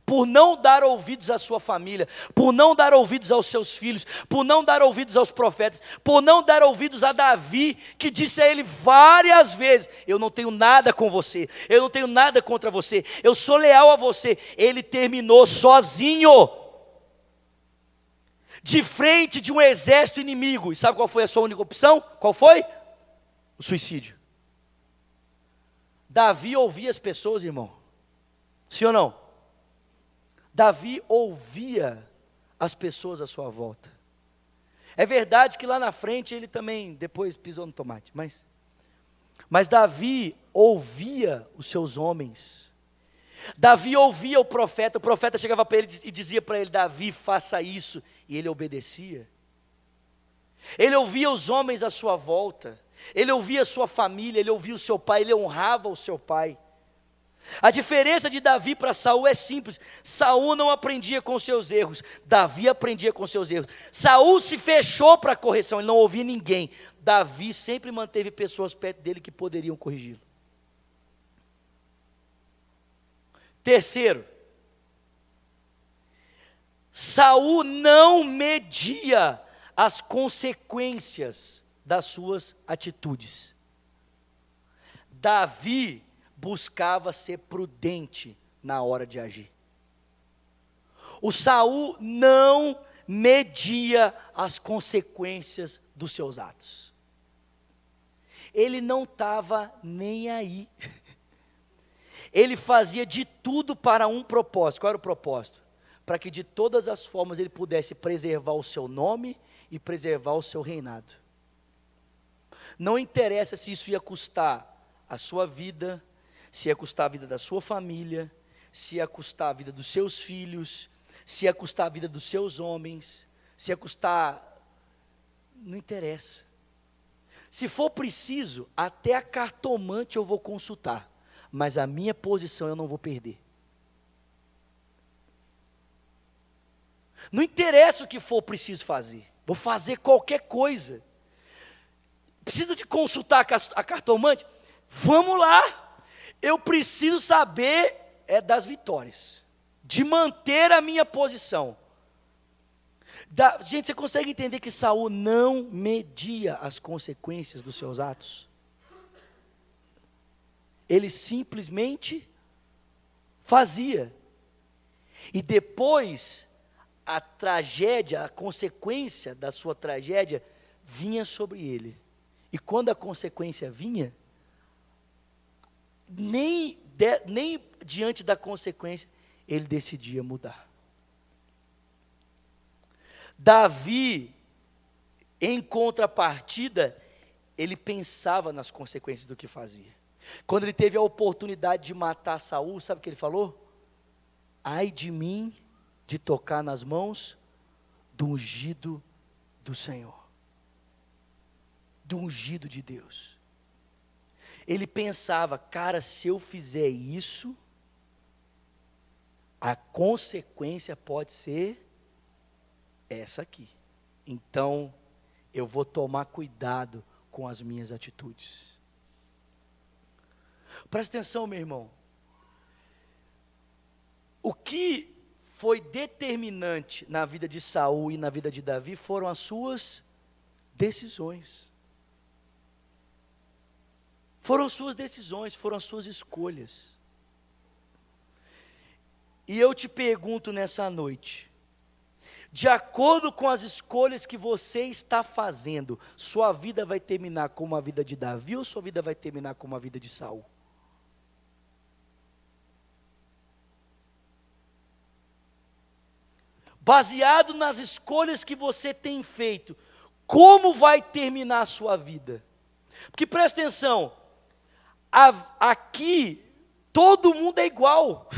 por não dar ouvidos à sua família, por não dar ouvidos aos seus filhos, por não dar ouvidos aos profetas, por não dar ouvidos a Davi, que disse a ele várias vezes: eu não tenho nada com você, eu não tenho nada contra você, eu sou leal a você. Ele terminou sozinho, de frente de um exército inimigo. E sabe qual foi a sua única opção? Qual foi? O suicídio. Davi ouvia as pessoas, irmão. Sim ou não? Davi ouvia as pessoas à sua volta. É verdade que lá na frente ele também depois pisou no tomate, mas Davi ouvia os seus homens. Davi ouvia o profeta chegava para ele e dizia para ele: Davi, faça isso, e ele obedecia. Ele ouvia os homens à sua volta, ele ouvia a sua família, ele ouvia o seu pai, ele honrava o seu pai. A diferença de Davi para Saul é simples: Saul não aprendia com seus erros, Davi aprendia com seus erros. Saul se fechou para a correção, ele não ouvia ninguém. Davi sempre manteve pessoas perto dele que poderiam corrigi-lo. Terceiro, Saul não media as consequências das suas atitudes. Davi buscava ser prudente na hora de agir. O Saul não media as consequências dos seus atos. Ele não estava nem aí. Ele fazia de tudo para um propósito. Qual era o propósito? Para que de todas as formas ele pudesse preservar o seu nome e preservar o seu reinado. Não interessa se isso ia custar a sua vida, se ia custar a vida da sua família, se ia custar a vida dos seus filhos, se ia custar a vida dos seus homens, se ia custar... Não interessa. Se for preciso, até a cartomante eu vou consultar, mas a minha posição eu não vou perder. Não interessa o que for preciso fazer, vou fazer qualquer coisa. Precisa de consultar a cartomante? Vamos lá, eu preciso saber das vitórias, de manter a minha posição. Gente, você consegue entender que Saul não media as consequências dos seus atos? Ele simplesmente fazia. E depois, a tragédia, a consequência da sua tragédia, vinha sobre ele. E quando a consequência vinha, nem diante da consequência, ele decidia mudar. Davi, em contrapartida, ele pensava nas consequências do que fazia. Quando ele teve a oportunidade de matar Saul, sabe o que ele falou? Ai de mim de tocar nas mãos do ungido do Senhor, do ungido de Deus. Ele pensava, cara, se eu fizer isso, a consequência pode ser essa aqui. Então, eu vou tomar cuidado com as minhas atitudes. Presta atenção, meu irmão. O que foi determinante na vida de Saul e na vida de Davi foram as suas decisões. Foram suas decisões, foram as suas escolhas. E eu te pergunto nessa noite, de acordo com as escolhas que você está fazendo, sua vida vai terminar como a vida de Davi ou sua vida vai terminar como a vida de Saul? Baseado nas escolhas que você tem feito, como vai terminar a sua vida? Porque presta atenção, aqui todo mundo é igual,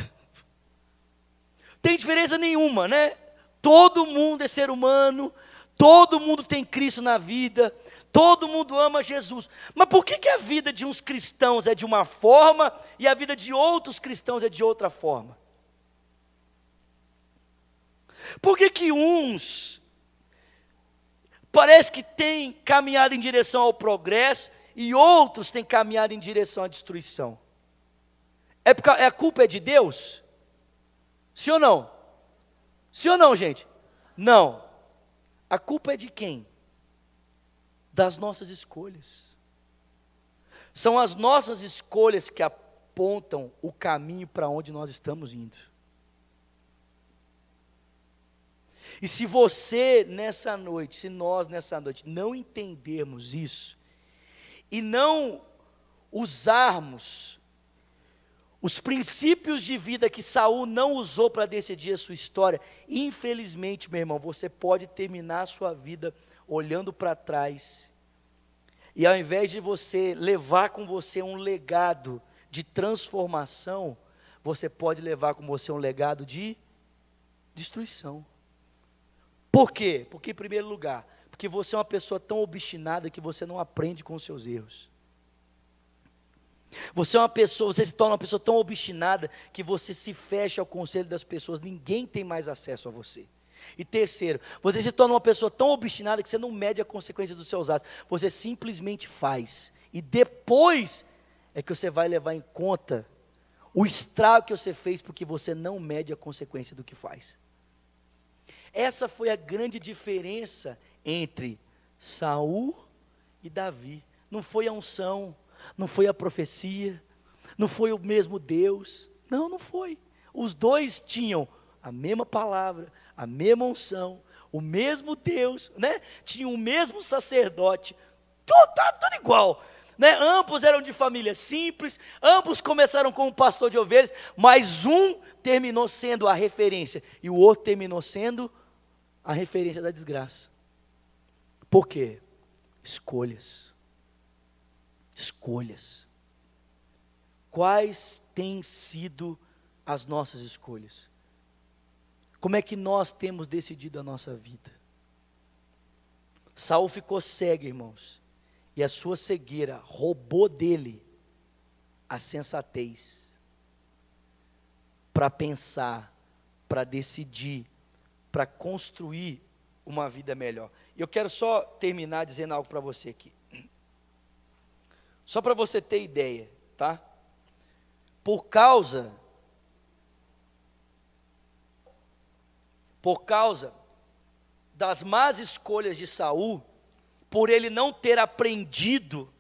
tem diferença nenhuma, né? Todo mundo é ser humano, todo mundo tem Cristo na vida, todo mundo ama Jesus. Mas por que a vida de uns cristãos é de uma forma e a vida de outros cristãos é de outra forma? Por que uns parece que têm caminhado em direção ao progresso e outros têm caminhado em direção à destruição? A culpa é de Deus? Sim ou não? Sim ou não, gente? Não. A culpa é de quem? Das nossas escolhas. São as nossas escolhas que apontam o caminho para onde nós estamos indo. E se você nessa noite, se nós nessa noite não entendermos isso, e não usarmos os princípios de vida que Saul não usou para decidir a sua história, infelizmente, meu irmão, você pode terminar a sua vida olhando para trás, e ao invés de você levar com você um legado de transformação, você pode levar com você um legado de destruição. Por quê? Porque, em primeiro lugar, porque você é uma pessoa tão obstinada que você não aprende com os seus erros. Você se torna uma pessoa tão obstinada que você se fecha ao conselho das pessoas, ninguém tem mais acesso a você. E terceiro, você se torna uma pessoa tão obstinada que você não mede a consequência dos seus atos, você simplesmente faz. E depois é que você vai levar em conta o estrago que você fez porque você não mede a consequência do que faz. Essa foi a grande diferença entre Saul e Davi. Não foi a unção, não foi a profecia, não foi o mesmo Deus. Não foi. Os dois tinham a mesma palavra, a mesma unção, o mesmo Deus, né? Tinham o mesmo sacerdote, tudo igual. Né? Ambos eram de família simples, ambos começaram como pastor de ovelhas, mas um terminou sendo a referência e o outro terminou sendo a referência da desgraça. Por quê? Escolhas. Quais têm sido as nossas escolhas? Como é que nós temos decidido a nossa vida? Saul ficou cego, irmãos, e a sua cegueira roubou dele a sensatez para pensar, para decidir para construir uma vida melhor. E eu quero só terminar dizendo algo para você aqui. Só para você ter ideia, tá? Por causa das más escolhas de Saul, por ele não ter aprendido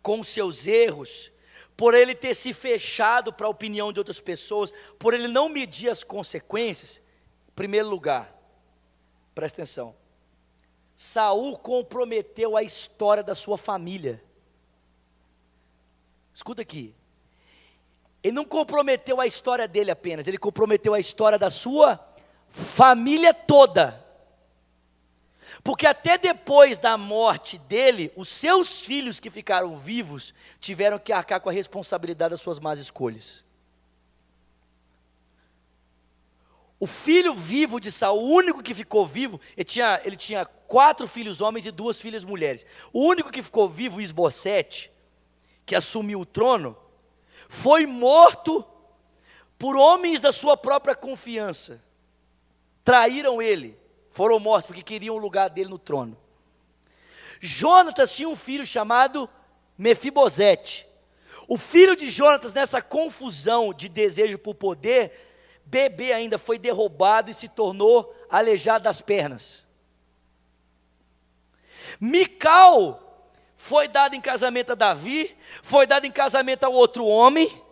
com seus erros, por ele ter se fechado para a opinião de outras pessoas, por ele não medir as consequências, em primeiro lugar, presta atenção, Saul comprometeu a história da sua família. Escuta aqui, ele não comprometeu a história dele apenas, ele comprometeu a história da sua família toda. Porque até depois da morte dele, os seus filhos que ficaram vivos, tiveram que arcar com a responsabilidade das suas más escolhas. O filho vivo de Saul, o único que ficou vivo, ele tinha 4 filhos homens e 2 filhas mulheres. O único que ficou vivo, Isbosete, que assumiu o trono, foi morto por homens da sua própria confiança. Traíram ele, foram mortos porque queriam o lugar dele no trono. Jonatas tinha um filho chamado Mefibosete. O filho de Jonatas, nessa confusão de desejo por poder, bebê ainda, foi derrubado e se tornou aleijado das pernas. Mical foi dada em casamento a Davi, foi dada em casamento a outro homem,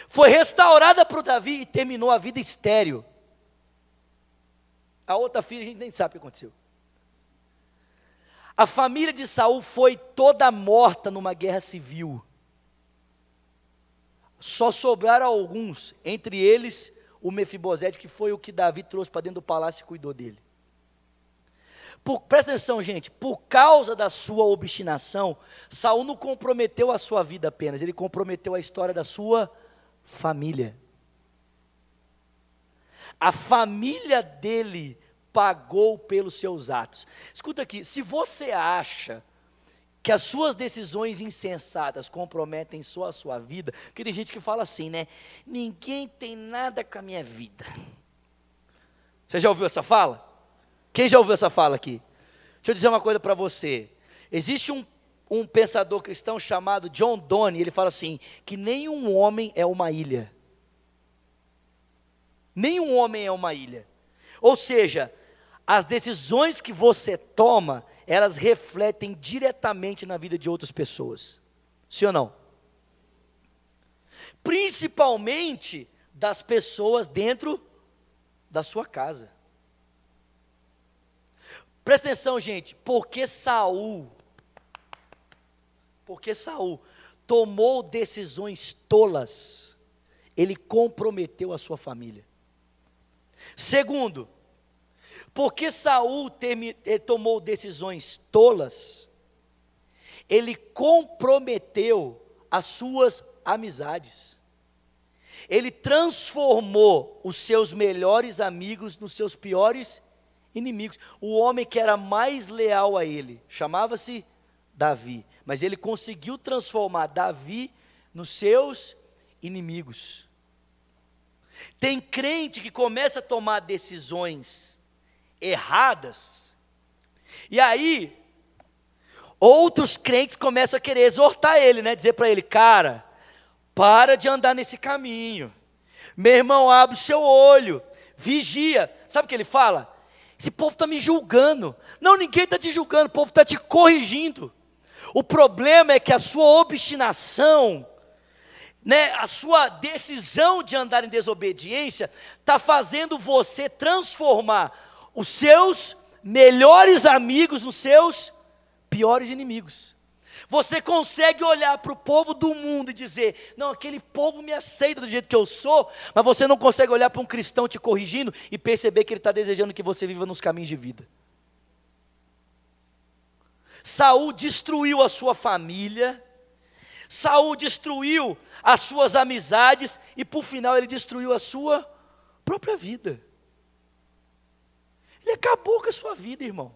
foi restaurada para o Davi e terminou a vida estéril. A outra filha a gente nem sabe o que aconteceu. A família de Saul foi toda morta numa guerra civil. Só sobraram alguns, entre eles o Mefibosete, que foi o que Davi trouxe para dentro do palácio e cuidou dele. Presta atenção, gente, por causa da sua obstinação, Saul não comprometeu a sua vida apenas, ele comprometeu a história da sua família. A família dele pagou pelos seus atos. Escuta aqui, se você acha que as suas decisões insensatas comprometem só a sua vida, porque tem gente que fala assim, né? Ninguém tem nada com a minha vida. Você já ouviu essa fala? Quem já ouviu essa fala aqui? Deixa eu dizer uma coisa para você. Existe um pensador cristão chamado John Donne, ele fala assim, que nenhum homem é uma ilha. Nenhum homem é uma ilha. Ou seja, as decisões que você toma, elas refletem diretamente na vida de outras pessoas. Sim ou não? Principalmente das pessoas dentro da sua casa. Presta atenção, gente, porque Saul tomou decisões tolas, ele comprometeu a sua família. Segundo, porque Saul tomou decisões tolas, ele comprometeu as suas amizades. Ele transformou os seus melhores amigos nos seus piores inimigos. O homem que era mais leal a ele, chamava-se Davi, mas ele conseguiu transformar Davi nos seus inimigos. Tem crente que começa a tomar decisões erradas, e aí outros crentes começam a querer exortar ele, né? Dizer para ele, cara, para de andar nesse caminho, meu irmão, abre o seu olho, vigia. Sabe o que ele fala? Esse povo está me julgando. Não, ninguém está te julgando, o povo está te corrigindo. O problema é que a sua obstinação, né, a sua decisão de andar em desobediência, está fazendo você transformar os seus melhores amigos nos seus piores inimigos. Você consegue olhar para o povo do mundo e dizer, não, aquele povo me aceita do jeito que eu sou, mas você não consegue olhar para um cristão te corrigindo e perceber que ele está desejando que você viva nos caminhos de vida. Saul destruiu a sua família, Saul destruiu as suas amizades e por final ele destruiu a sua própria vida. Ele acabou com a sua vida, irmão.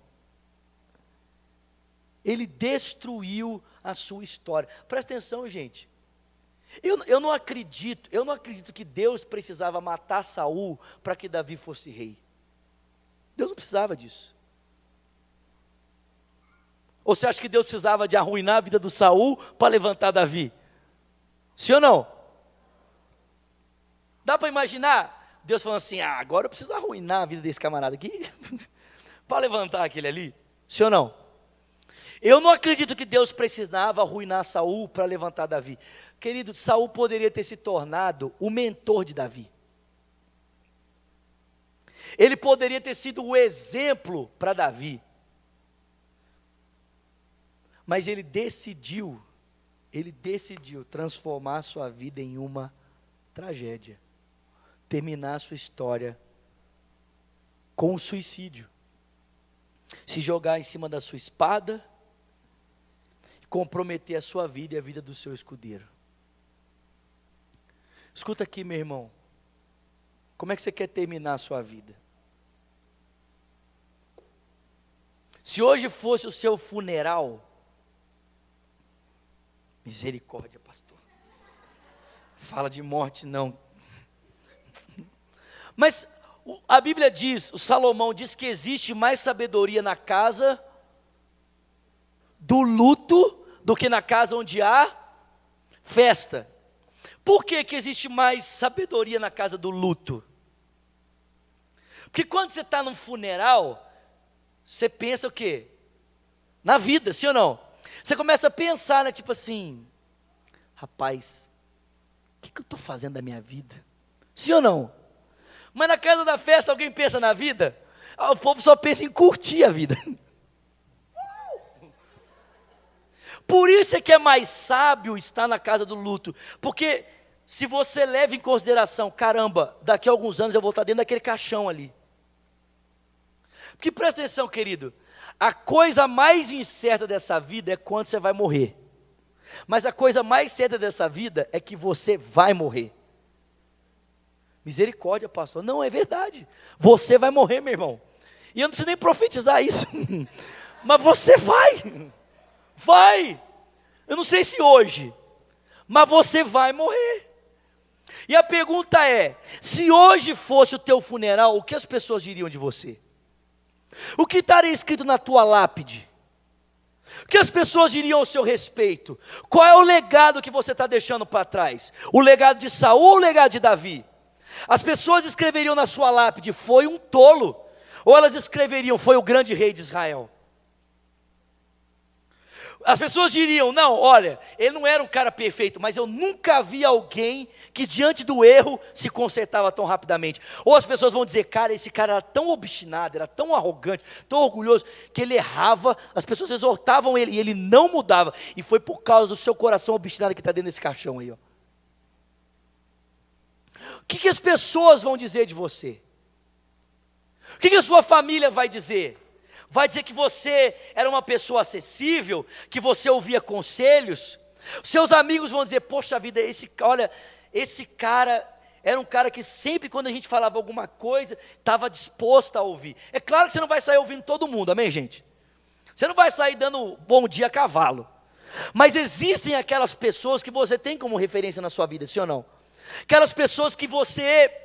Ele destruiu a sua história. Presta atenção, gente. Eu não acredito que Deus precisava matar Saul para que Davi fosse rei. precisava disso. Ou você acha que Deus precisava de arruinar a vida do Saul para levantar Davi? Sim ou não? Dá para imaginar Deus falando assim, agora eu preciso arruinar a vida desse camarada aqui para levantar aquele ali? Sim ou não? Eu não acredito que Deus precisava arruinar Saul para levantar Davi. Querido, Saul poderia ter se tornado o mentor de Davi. Ele poderia ter sido o exemplo para Davi. Mas ele decidiu transformar sua vida em uma tragédia. Terminar sua história com um suicídio. Se jogar em cima da sua espada, comprometer a sua vida e a vida do seu escudeiro. Escuta aqui, meu irmão. Como é que você quer terminar a sua vida? Se hoje fosse o seu funeral, misericórdia, pastor. Fala de morte, não. Mas a Bíblia diz, o Salomão diz que existe mais sabedoria na casa do luto do que na casa onde há festa. Por que que existe mais sabedoria na casa do luto? Porque quando você está num funeral, você pensa o quê? Na vida, sim ou não? Você começa a pensar, né, tipo assim, rapaz, o que eu estou fazendo da minha vida? Sim ou não? Mas na casa da festa alguém pensa na vida? O povo só pensa em curtir a vida. Por isso é que é mais sábio estar na casa do luto. Porque se você leva em consideração, caramba, daqui a alguns anos eu vou estar dentro daquele caixão ali. Porque presta atenção, querido, a coisa mais incerta dessa vida é quando você vai morrer. Mas a coisa mais certa dessa vida é que você vai morrer. Misericórdia, pastor. Não, é verdade. Você vai morrer, meu irmão. E eu não preciso nem profetizar isso. Mas você vai. Vai. Eu não sei se hoje, mas você vai morrer. E a pergunta é, se hoje fosse o teu funeral, o que as pessoas diriam de você? O que estaria escrito na tua lápide? O que as pessoas diriam ao seu respeito? Qual é o legado que você está deixando para trás? O legado de Saul ou o legado de Davi? As pessoas escreveriam na sua lápide, foi um tolo. Ou elas escreveriam, foi o grande rei de Israel. As pessoas diriam, não, olha, ele não era um cara perfeito, mas eu nunca vi alguém que diante do erro se consertava tão rapidamente. Ou as pessoas vão dizer, cara, esse cara era tão obstinado, era tão arrogante, tão orgulhoso, que ele errava, as pessoas exortavam ele e ele não mudava. E foi por causa do seu coração obstinado que está dentro desse caixão aí, ó. O que as pessoas vão dizer de você? O que a sua família vai dizer? Vai dizer que você era uma pessoa acessível, que você ouvia conselhos? Seus amigos vão dizer, poxa vida, esse cara era um cara que sempre quando a gente falava alguma coisa, estava disposto a ouvir. É claro que você não vai sair ouvindo todo mundo, amém, gente? Você não vai sair dando bom dia a cavalo. Mas existem aquelas pessoas que você tem como referência na sua vida, sim ou não? Aquelas pessoas que você,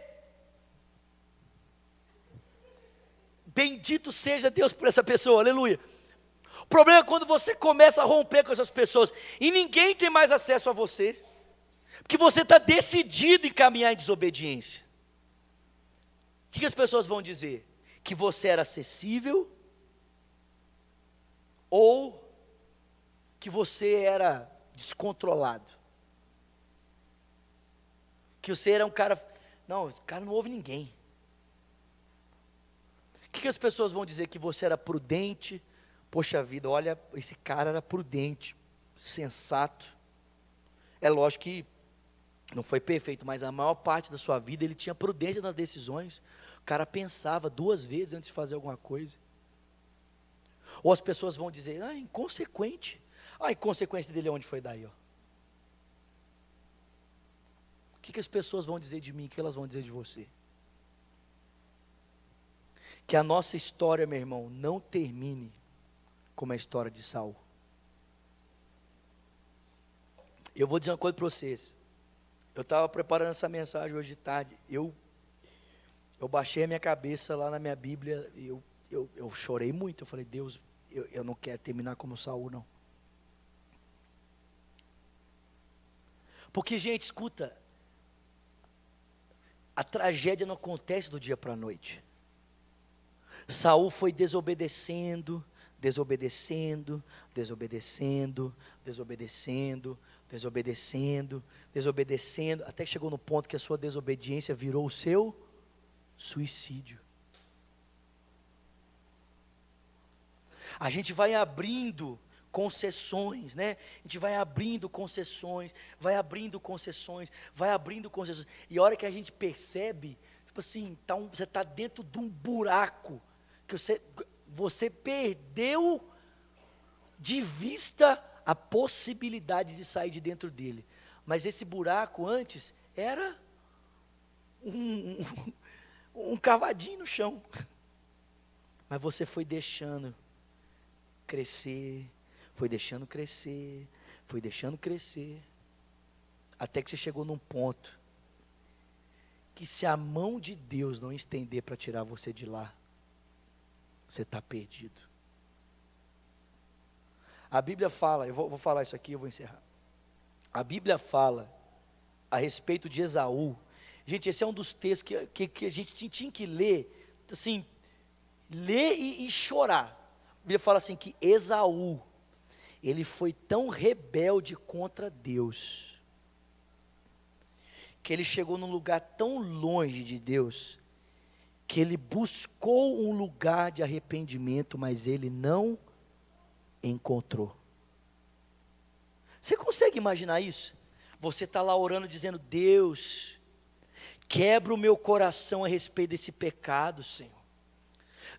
bendito seja Deus por essa pessoa, aleluia. O problema é quando você começa a romper com essas pessoas e ninguém tem mais acesso a você, porque você está decidido em caminhar em desobediência. O que as pessoas vão dizer? Que você era acessível ou que você era descontrolado? Que você era um cara, não, o cara não ouve ninguém. O que as pessoas vão dizer? Que você era prudente? Poxa vida, olha, esse cara era prudente, sensato. É lógico que não foi perfeito, mas a maior parte da sua vida ele tinha prudência nas decisões. O cara pensava 2 vezes antes de fazer alguma coisa. Ou as pessoas vão dizer, inconsequente. A inconsequência dele onde foi daí, ó. O que as pessoas vão dizer de mim? O que elas vão dizer de você? Que a nossa história, meu irmão, não termine como a história de Saul. Eu vou dizer uma coisa para vocês. Eu estava preparando essa mensagem hoje de tarde. Eu baixei a minha cabeça lá na minha Bíblia. eu chorei muito. Eu falei, Deus, eu não quero terminar como Saul, não. Porque, gente, escuta, a tragédia não acontece do dia para a noite. Saul foi desobedecendo, até que chegou no ponto que a sua desobediência virou o seu suicídio. A gente vai abrindo concessões, né? A gente vai abrindo concessões, e a hora que a gente percebe, tipo assim, você está dentro de um buraco, que você perdeu de vista a possibilidade de sair de dentro dele. Mas esse buraco antes era um cavadinho no chão. Mas você foi deixando crescer, até que você chegou num ponto que, se a mão de Deus não estender para tirar você de lá, você está perdido. A Bíblia fala, eu vou falar isso aqui, eu vou encerrar. A Bíblia fala a respeito de Esaú. Gente, esse é um dos textos que a gente tinha que ler, assim, ler e chorar. A Bíblia fala assim que Esaú, ele foi tão rebelde contra Deus, que ele chegou num lugar tão longe de Deus, que ele buscou um lugar de arrependimento, mas ele não encontrou. Você consegue imaginar isso? Você está lá orando, dizendo, Deus, quebra o meu coração a respeito desse pecado, Senhor.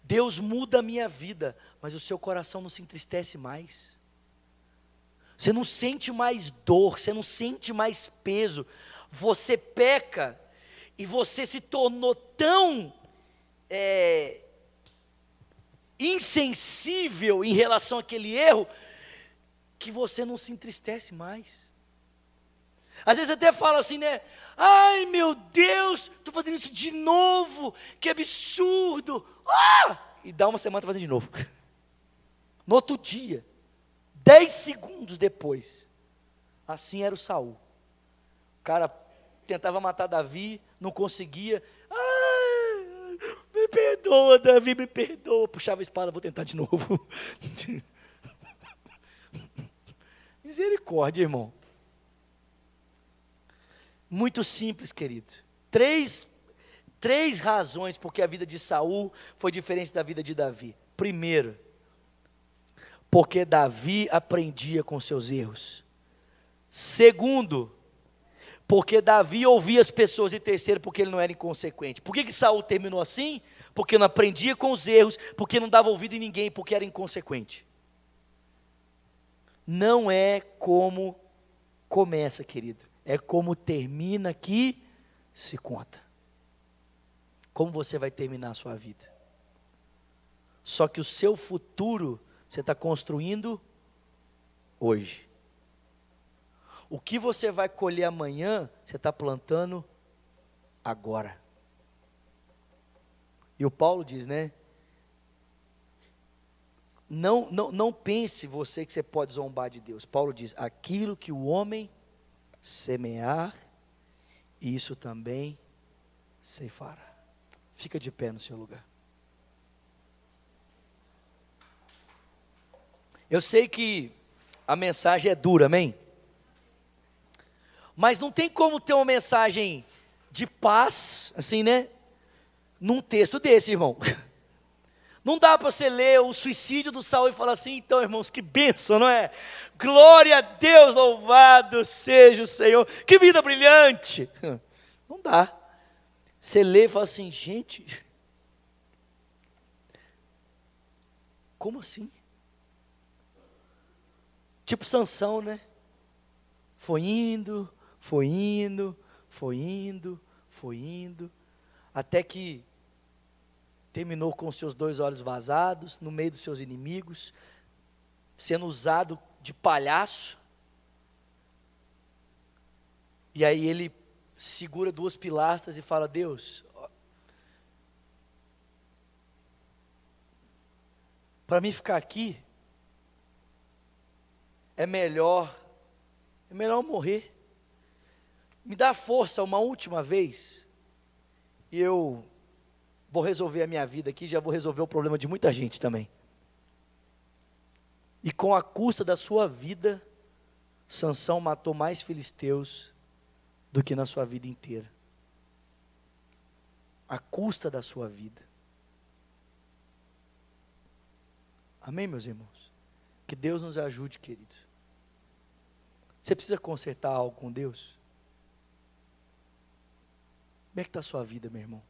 Deus, muda a minha vida, mas o seu coração não se entristece mais. Você não sente mais dor, você não sente mais peso. Você peca e você se tornou tão insensível em relação àquele erro, que você não se entristece mais. Às vezes até fala assim, né? Ai meu Deus, estou fazendo isso de novo, que absurdo. E dá uma semana fazendo de novo. No outro dia, 10 segundos depois, assim era o Saul. O cara tentava matar Davi, não conseguia. Me perdoa, Davi, me perdoa. Puxava a espada, vou tentar de novo. Misericórdia, irmão. Muito simples, querido. Três razões porque a vida de Saul foi diferente da vida de Davi. Primeiro, porque Davi aprendia com seus erros. Segundo, porque Davi ouvia as pessoas. E terceiro, porque ele não era inconsequente. Por que Saul terminou assim? Porque não aprendia com os erros, porque não dava ouvido em ninguém, porque era inconsequente. Não é como começa, querido, é como termina que se conta. Como você vai terminar a sua vida? Só que o seu futuro você está construindo hoje. O que você vai colher amanhã, você está plantando agora. E o Paulo diz, né? Não pense você que você pode zombar de Deus. Paulo diz, aquilo que o homem semear, isso também ceifará. Fica de pé no seu lugar. Eu sei que a mensagem é dura, amém? Mas não tem como ter uma mensagem de paz, assim, né? Num texto desse, irmão. Não dá para você ler o suicídio do Saul e falar assim, então, irmãos, que bênção, não é? Glória a Deus, louvado seja o Senhor, que vida brilhante. Não dá. Você lê e fala assim, gente, como assim? Tipo Sansão, né? Foi indo, até que terminou com os seus 2 olhos vazados, no meio dos seus inimigos, sendo usado de palhaço. E aí ele segura 2 pilastras e fala, Deus, para mim ficar aqui, é melhor morrer. Me dá força uma última vez, e eu vou resolver a minha vida aqui, já vou resolver o problema de muita gente também. E com a custa da sua vida, Sansão matou mais filisteus do que na sua vida inteira. A custa da sua vida. Amém, meus irmãos? Que Deus nos ajude, querido. Você precisa consertar algo com Deus? Como é que está a sua vida, meu irmão?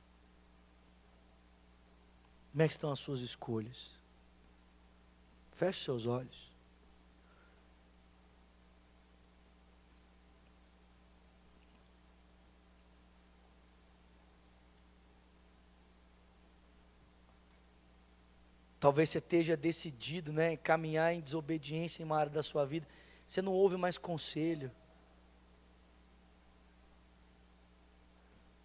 Como é que estão as suas escolhas? Feche seus olhos. Talvez você esteja decidido, né, caminhar em desobediência em uma área da sua vida. Você não ouve mais conselho.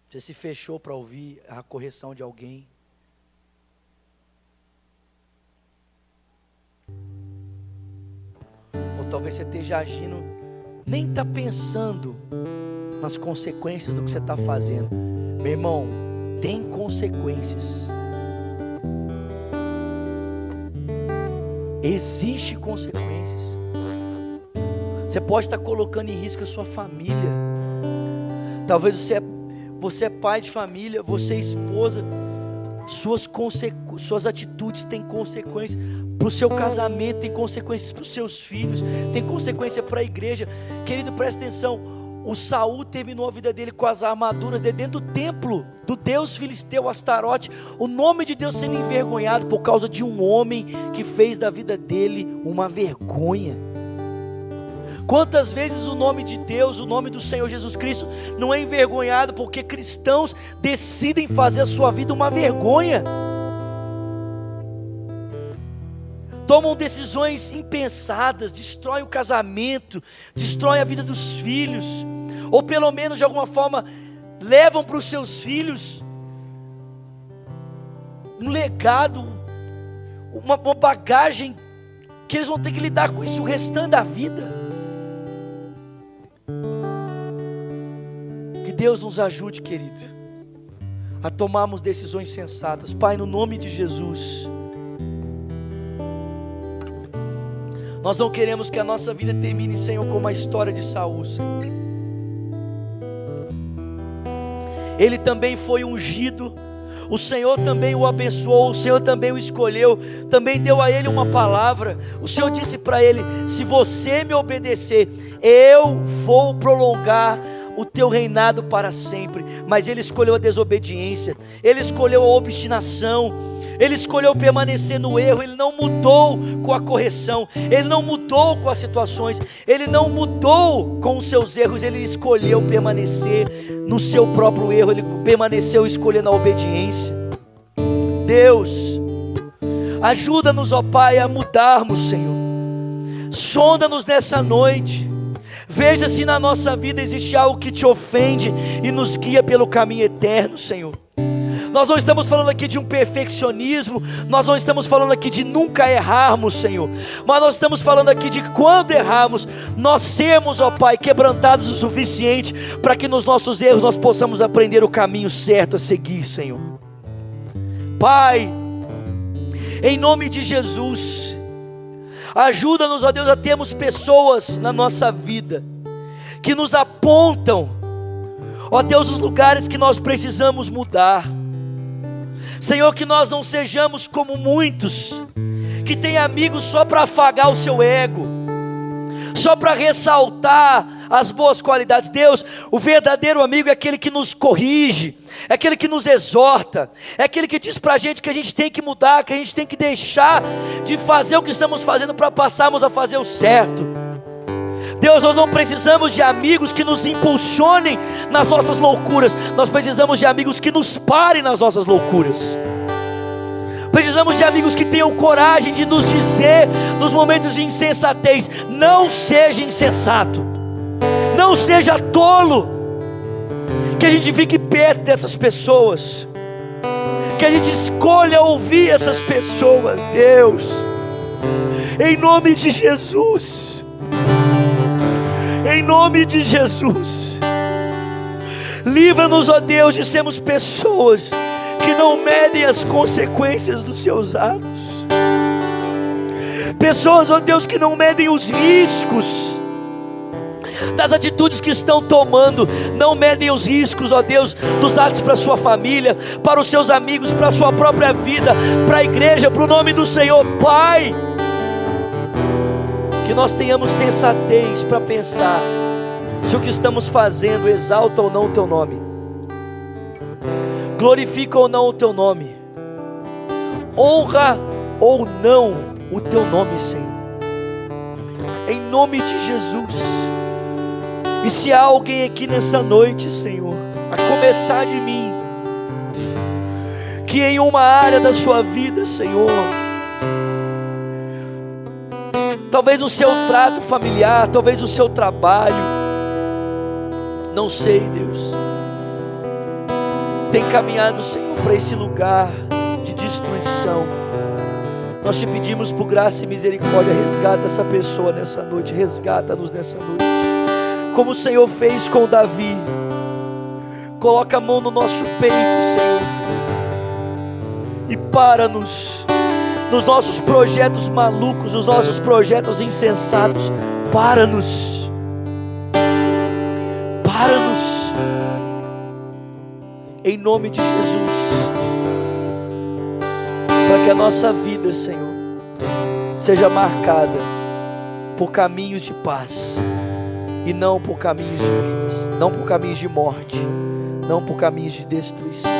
Você se fechou para ouvir a correção de alguém. Ou talvez você esteja agindo, nem está pensando nas consequências do que você está fazendo. Meu irmão, tem consequências. Existe consequências. Você pode estar colocando em risco a sua família. Talvez você é pai de família, você é esposa. Suas atitudes têm consequências para o seu casamento, tem consequências para os seus filhos, tem consequência para a igreja. Querido, presta atenção. O Saul terminou a vida dele com as armaduras de dentro do templo do Deus filisteu Astarote, o nome de Deus sendo envergonhado por causa de um homem que fez da vida dele uma vergonha. Quantas vezes o nome de Deus, o nome do Senhor Jesus Cristo não é envergonhado porque cristãos decidem fazer a sua vida uma vergonha, tomam decisões impensadas, destroem o casamento, destroem a vida dos filhos, ou pelo menos de alguma forma levam para os seus filhos um legado, uma bagagem que eles vão ter que lidar com isso o restante da vida. Que Deus nos ajude, querido, a tomarmos decisões sensatas. Pai, no nome de Jesus, nós não queremos que a nossa vida termine, Senhor, como a história de Saul, Senhor. Ele também foi ungido, o Senhor também o abençoou, o Senhor também o escolheu, também deu a ele uma palavra. O Senhor disse para ele: se você me obedecer, eu vou prolongar o teu reinado para sempre. Mas ele escolheu a desobediência, ele escolheu a obstinação, ele escolheu permanecer no erro. Ele não mudou com a correção, ele não mudou com as situações, ele não mudou com os seus erros, ele escolheu permanecer no seu próprio erro, ele permaneceu escolhendo a obediência. Deus, ajuda-nos, ó Pai, a mudarmos, Senhor. Sonda-nos nessa noite, veja se na nossa vida existe algo que te ofende e nos guia pelo caminho eterno, Senhor. Nós não estamos falando aqui de um perfeccionismo, nós não estamos falando aqui de nunca errarmos, Senhor, mas nós estamos falando aqui de quando errarmos, nós sermos, ó Pai, quebrantados o suficiente para que nos nossos erros nós possamos aprender o caminho certo a seguir, Senhor. Pai, em nome de Jesus, ajuda-nos, ó Deus, a termos pessoas na nossa vida que nos apontam, ó Deus, os lugares que nós precisamos mudar. Senhor, que nós não sejamos como muitos que têm amigos só para afagar o seu ego, só para ressaltar as boas qualidades. Deus, o verdadeiro amigo é aquele que nos corrige, é aquele que nos exorta, é aquele que diz para a gente que a gente tem que mudar, que a gente tem que deixar de fazer o que estamos fazendo para passarmos a fazer o certo. Deus, nós não precisamos de amigos que nos impulsionem nas nossas loucuras, nós precisamos de amigos que nos parem nas nossas loucuras. Precisamos de amigos que tenham coragem de nos dizer nos momentos de insensatez: não seja insensato, não seja tolo. Que a gente fique perto dessas pessoas, que a gente escolha ouvir essas pessoas. Deus, Em nome de Jesus. Em nome de Jesus. Livra-nos, ó Deus, de sermos pessoas que não medem as consequências dos seus atos. Pessoas, ó Deus, que não medem os riscos das atitudes que estão tomando. Não medem os riscos, ó Deus, dos atos para a sua família, para os seus amigos, para a sua própria vida, para a igreja, para o nome do Senhor. Pai, que nós tenhamos sensatez para pensar se o que estamos fazendo exalta ou não o Teu nome, glorifica ou não o Teu nome, honra ou não o Teu nome, Senhor. Em nome de Jesus. E se há alguém aqui nessa noite, Senhor, a começar de mim, que em uma área da sua vida, Senhor, talvez no seu trato familiar, talvez no seu trabalho, não sei, Deus, tem caminhado, Senhor, para esse lugar de destruição. Nós te pedimos por graça e misericórdia, resgata essa pessoa nessa noite, resgata-nos nessa noite, como o Senhor fez com Davi. Coloca a mão no nosso peito, Senhor, e para-nos nos nossos projetos malucos, nos nossos projetos insensatos. Para-nos, para-nos, em nome de Jesus, para que a nossa vida, Senhor, seja marcada por caminhos de paz e não por caminhos de vidas, não por caminhos de morte, não por caminhos de destruição.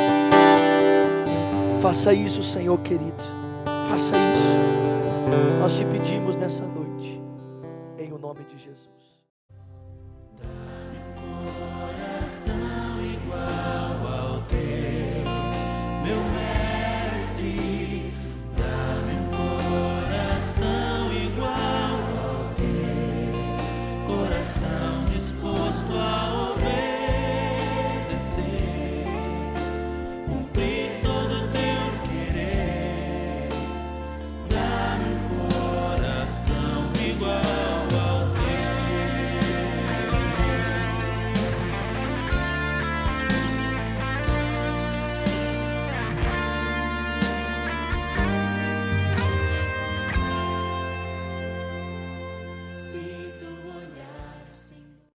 Faça isso, Senhor querido, faça isso. Nós te pedimos nessa noite, em o nome de Jesus. Dá-me um coração igual ao teu, meu